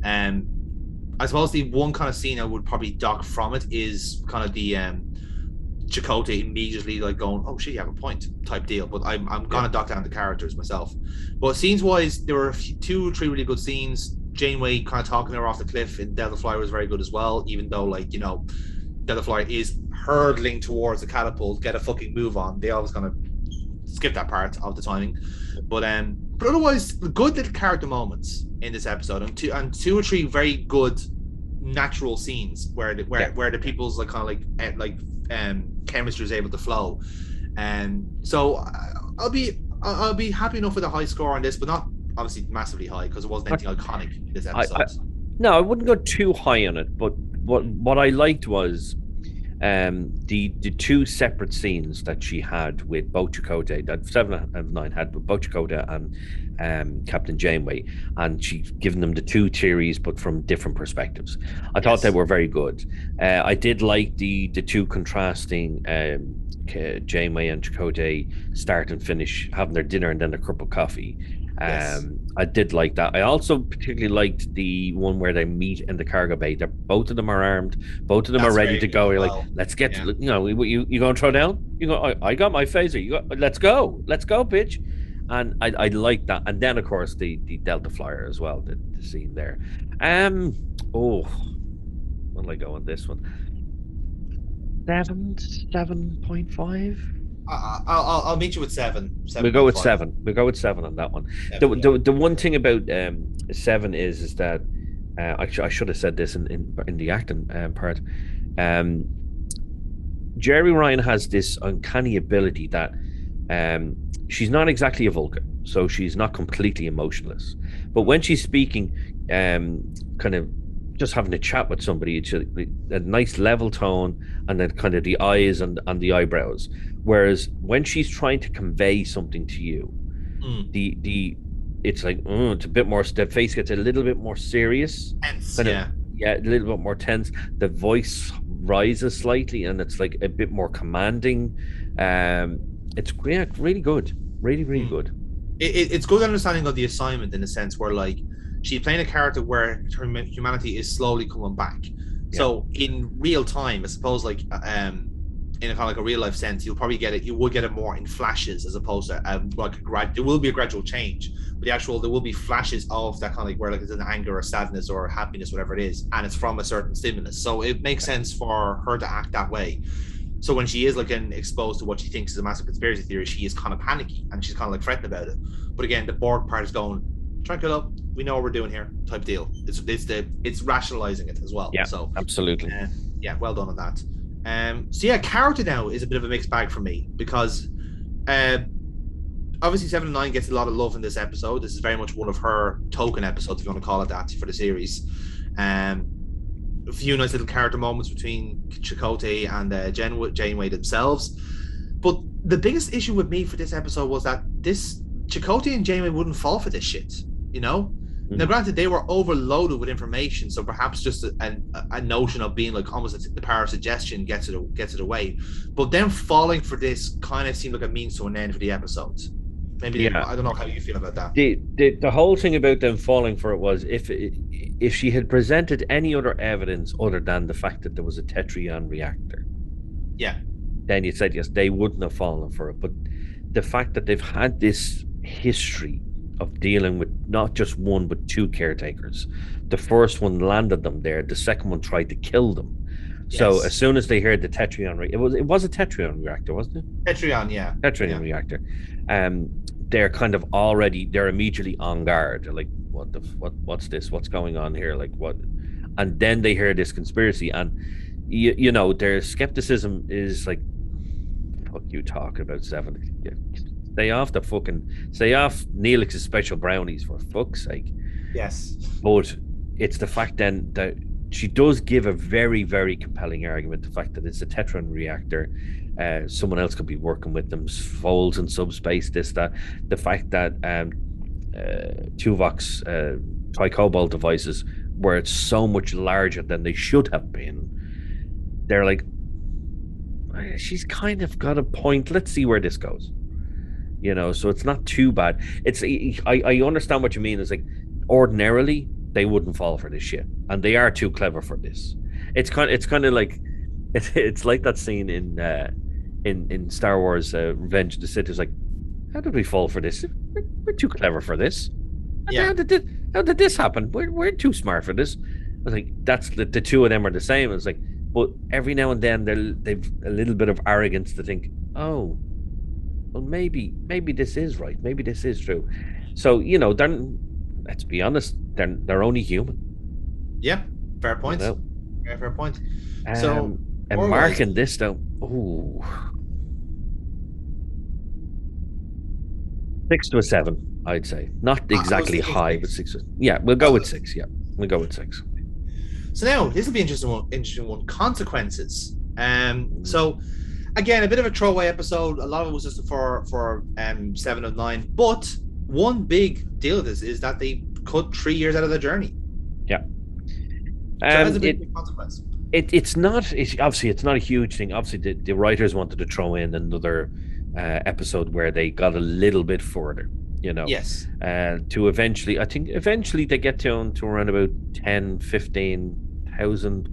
I suppose the one kind of scene I would probably dock from it is kind of the Chakotay immediately like going, "Oh shit, you have a point," type deal. But I'm gonna dock down the characters myself. But scenes wise, there were 2 or 3 really good scenes. Janeway kind of talking her off the cliff in Delta Flyer was very good as well, even though Delta Flyer is hurtling towards the catapult. Get a fucking move on. They always gonna skip that part of the timing. But otherwise, good little character moments in this episode, and 2 or 3 very good natural scenes where the people's like kind of like chemistry is able to flow. And so I'll be happy enough with a high score on this, but not obviously massively high, because it wasn't anything iconic in this episode. No, I wouldn't go too high on it, but what I liked was the 2 separate scenes that she had with both Chakotay, that 7 of 9 had with both Chakotay and Captain Janeway, and she's given them the 2 theories but from different perspectives. I thought they were very good. I did like the 2 contrasting Janeway and Chakotay start and finish having their dinner and then their cup of coffee. Yes. I did like that. I also particularly liked the one where they meet in the cargo bay. Both of them are armed. Both of them are That's ready very to good go. as You're like, well. let's get, Yeah. you going to throw down? You go, I got my phaser. You got, let's go, bitch. And I like that. And then of course the Delta Flyer as well. The scene there. Oh, what will I go on this one? 7.5. I'll meet you with 7. We'll go with 7.5. 7. We'll go with 7 on that one. Seven, yeah. The one thing about 7 is that I should have said this in the acting part. Jerry Ryan has this uncanny ability that she's not exactly a Vulcan, so she's not completely emotionless. But when she's speaking, kind of just having a chat with somebody, it's a nice level tone, and then kind of the eyes and the eyebrows. Whereas when she's trying to convey something to you, it's like it's a bit more. The face gets a little bit more serious, Tense, a little bit more tense. The voice rises slightly, and it's like a bit more commanding. It's really good, really good. It's good understanding of the assignment in a sense where like she's playing a character where her humanity is slowly coming back. Yeah. So in real time, I suppose, like in a kind of like a real life sense, you'll probably get it. You will get it more in flashes as opposed to like there will be a gradual change, but there will be flashes of that kind of like where like it's an anger or sadness or happiness, whatever it is, and it's from a certain stimulus. So it makes sense for her to act that way. So when she is like exposed to what she thinks is a massive conspiracy theory, she is kind of panicky and she's kind of like fretting about it. But again, the Borg part is going, tranquil up, we know what we're doing here, type deal. It's rationalizing it as well. Yeah, so absolutely. Yeah, well done on that. So yeah, character now is a bit of a mixed bag for me because obviously 7 and 9 gets a lot of love in this episode. This is very much one of her token episodes, if you want to call it that, for the series. A few nice little character moments between Chakotay and Janeway themselves. But the biggest issue with me for this episode was that Chakotay and Janeway wouldn't fall for this shit, you know? Mm-hmm. Now, granted, they were overloaded with information, so perhaps just a notion of being like almost the power of suggestion gets it away. But them falling for this kind of seemed like a means to an end for the episodes. Maybe I don't know how you feel about that. The whole thing about them falling for it was if she had presented any other evidence other than the fact that there was a Tetrion reactor, then you said yes, they wouldn't have fallen for it. But the fact that they've had this history of dealing with not just one but 2 caretakers, the first one landed them there, the second one tried to kill them. Yes. So as soon as they heard the Tetrion, it was a Tetrion reactor, wasn't it? Tetrion reactor. They're immediately on guard. They're like, what's this? What's going on here? Like what? And then they hear this conspiracy, and you know their skepticism is like, fuck you talking about 7. Stay off Neelix's special brownies, for fuck's sake. Yes. But it's the fact then that she does give a very, very compelling argument. The fact that it's a Tetrion reactor, someone else could be working with them, folds in subspace, this, that. The fact that Tuvok's tricobalt devices were so much larger than they should have been. They're like, she's kind of got a point. Let's see where this goes. You know, so it's not too bad. I understand what you mean. It's like ordinarily they wouldn't fall for this shit, and they are too clever for this. It's kind of like it's like that scene in Star Wars Revenge of the Sith. It's like, how did we fall for this? We're too clever for this. Yeah. How did this happen? We're too smart for this. I was like, that's the 2 of them are the same. It's like, but every now and then they've a little bit of arrogance to think, oh, well, maybe this is right. Maybe this is true. So, you know, let's be honest, they're only human. Yeah, fair point. You know? Yeah, fair point. So, and marking this though, ooh, 6 to a 7, I'd say. Not exactly high, but 6. Yeah, we'll go with 6. Yeah, we'll go with 6. So now this will be interesting one. Consequences. So again, a bit of a throwaway episode. A lot of it was just for 7 of 9. But one big deal of this is that they cut 3 years out of their journey. Yeah. So that's a big consequence. It's not a huge thing. Obviously, the writers wanted to throw in another episode where they got a little bit further. you know, Yes. to eventually, I think eventually they get down to around about 10, 15,000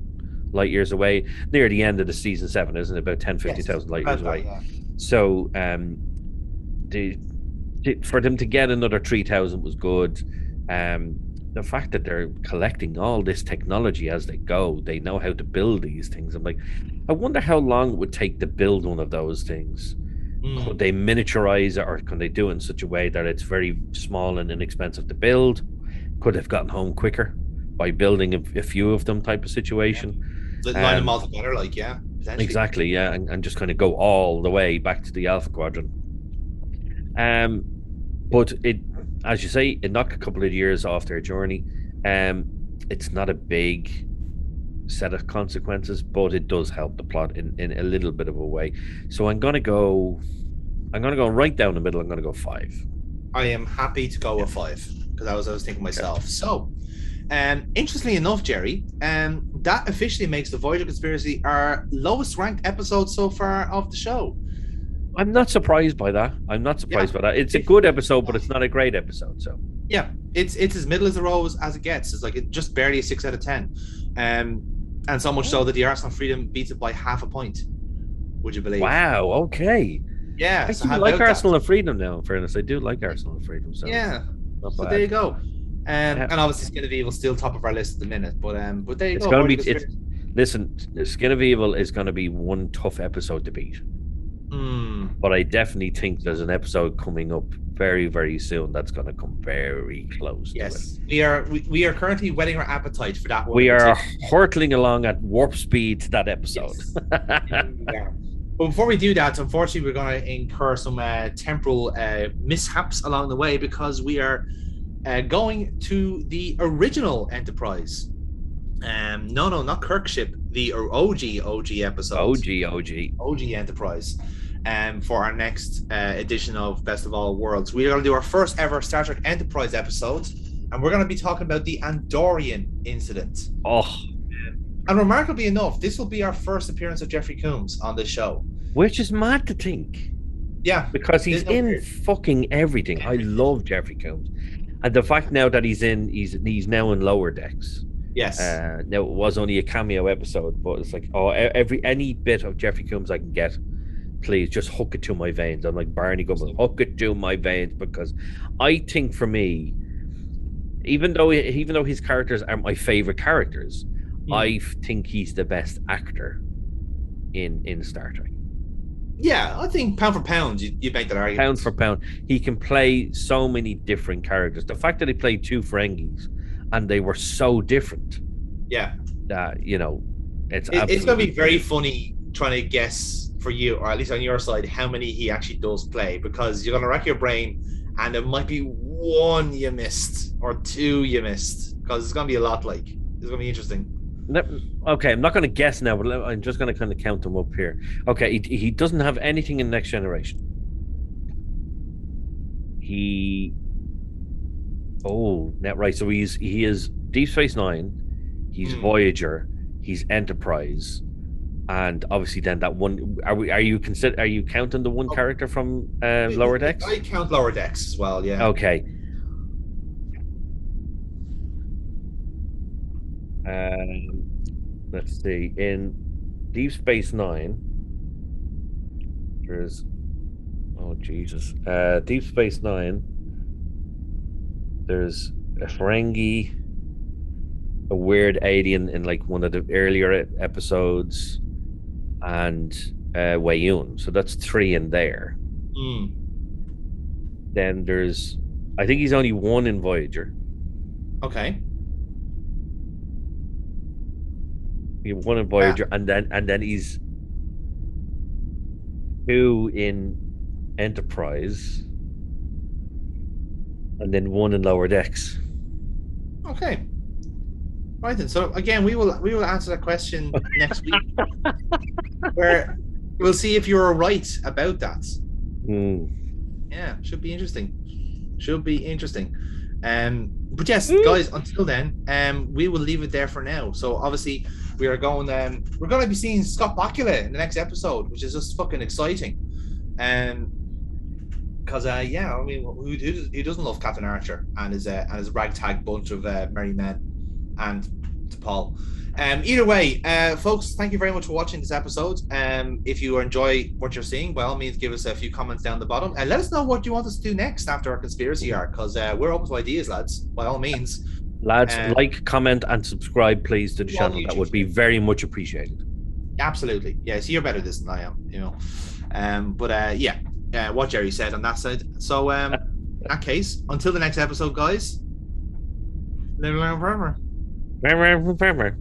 light years away near the end of the season 7, isn't it? About 10, 15,000 light years away. Yeah. So for them to get another 3,000 was good. The fact that they're collecting all this technology as they go, they know how to build these things. I'm like, I wonder how long it would take to build one of those things. Could they miniaturize it, or can they do it in such a way that it's very small and inexpensive to build? Could have gotten home quicker by building a few of them, type of situation. Line them all together, like, yeah. Exactly, yeah, and just kind of go all the way back to the Alpha Quadrant. But it, as you say, it knocked a couple of years off their journey. It's not a big set of consequences, but it does help the plot in a little bit of a way. So I'm gonna go right down the middle. I'm gonna go 5. I am happy to go with 5 because I was thinking myself. So, interestingly enough, Jerry, that officially makes the Voyager Conspiracy our lowest ranked episode so far of the show. I'm not surprised by that. It's a good episode, but it's not a great episode. So yeah, it's as middle as the road as it gets. It's like it just barely a 6 out of 10, and so much so that the Arsenal Freedom beats it by half a point. Would you believe? Wow. Okay. Yeah, I do like Arsenal and Freedom now. In fairness, I do like Arsenal and Freedom. So yeah, so there you go. And obviously, Skin of Evil still top of our list at the minute, but there you it's go. Gonna be, listen, Skin of Evil is going to be one tough episode to beat. But I definitely think there's an episode coming up very, very soon that's going to come very close. Yes, we are currently whetting our appetite for that one. We are hurtling along at warp speed to that episode. Yes. But before we do that, unfortunately, we're going to incur some temporal mishaps along the way because we are going to the original Enterprise. No, not Kirk ship. The OG episode. OG Enterprise. For our next edition of Best of All Worlds, we're going to do our first ever Star Trek Enterprise episode, and we're going to be talking about the Andorian incident. And remarkably enough, this will be our first appearance of Jeffrey Combs on this show, which is mad to think. Yeah, because he's in fucking everything. I love Jeffrey Combs, and the fact now that he's now in Lower Decks. Yes. Now it was only a cameo episode, but it's like, any bit of Jeffrey Combs I can get, please just hook it to my veins. I'm like Barney Gumble, hook it to my veins, because I think for me, even though his characters are my favorite characters, I think he's the best actor in Star Trek. Yeah, I think pound for pound, you make that argument. Pound for pound, he can play so many different characters. The fact that he played 2 Ferengis and they were so different. Yeah. That, it's going to be very funny trying to guess for you, or at least on your side, how many he actually does play, because you're going to rack your brain and there might be 1 you missed or 2 you missed, because it's going to be a lot. Like, it's going to be interesting. Okay, I'm not going to guess now, but I'm just going to kind of count them up here. Okay, he doesn't have anything in Next Generation. Right. So he is Deep Space Nine, he's Voyager, he's Enterprise, and obviously then that one. Are you counting the one character from Lower Decks? I count Lower Decks as well. Yeah. Okay. Let's see. In Deep Space Nine, there's Deep Space Nine. There's a Ferengi, a weird alien in like one of the earlier episodes, and Wayun. So that's 3 in there. Then there's, I think he's only 1 in Voyager. Okay. He 1 in Voyager, and then he's 2 in Enterprise, and then 1 in Lower Decks. Okay. Right then. So again, we will answer that question next week, where we'll see if you're right about that. Yeah, should be interesting. But yes, guys, until then, we will leave it there for now. So obviously we're going to be seeing Scott Bakula in the next episode, which is just fucking exciting. Because yeah, I mean, who doesn't love Captain Archer and his ragtag bunch of merry men, and Paul. Either way, folks, thank you very much for watching this episode. If you enjoy what you're seeing, by all means, give us a few comments down the bottom and let us know what you want us to do next after our conspiracy arc, because we're open to ideas, lads. By all means, lads, like, comment, and subscribe, please, to the channel. That would be very much appreciated. Absolutely, yeah. So you're better at this than I am, you know. But yeah, what Jerry said on that side. So in that case, until the next episode, guys. Live long forever. Forever.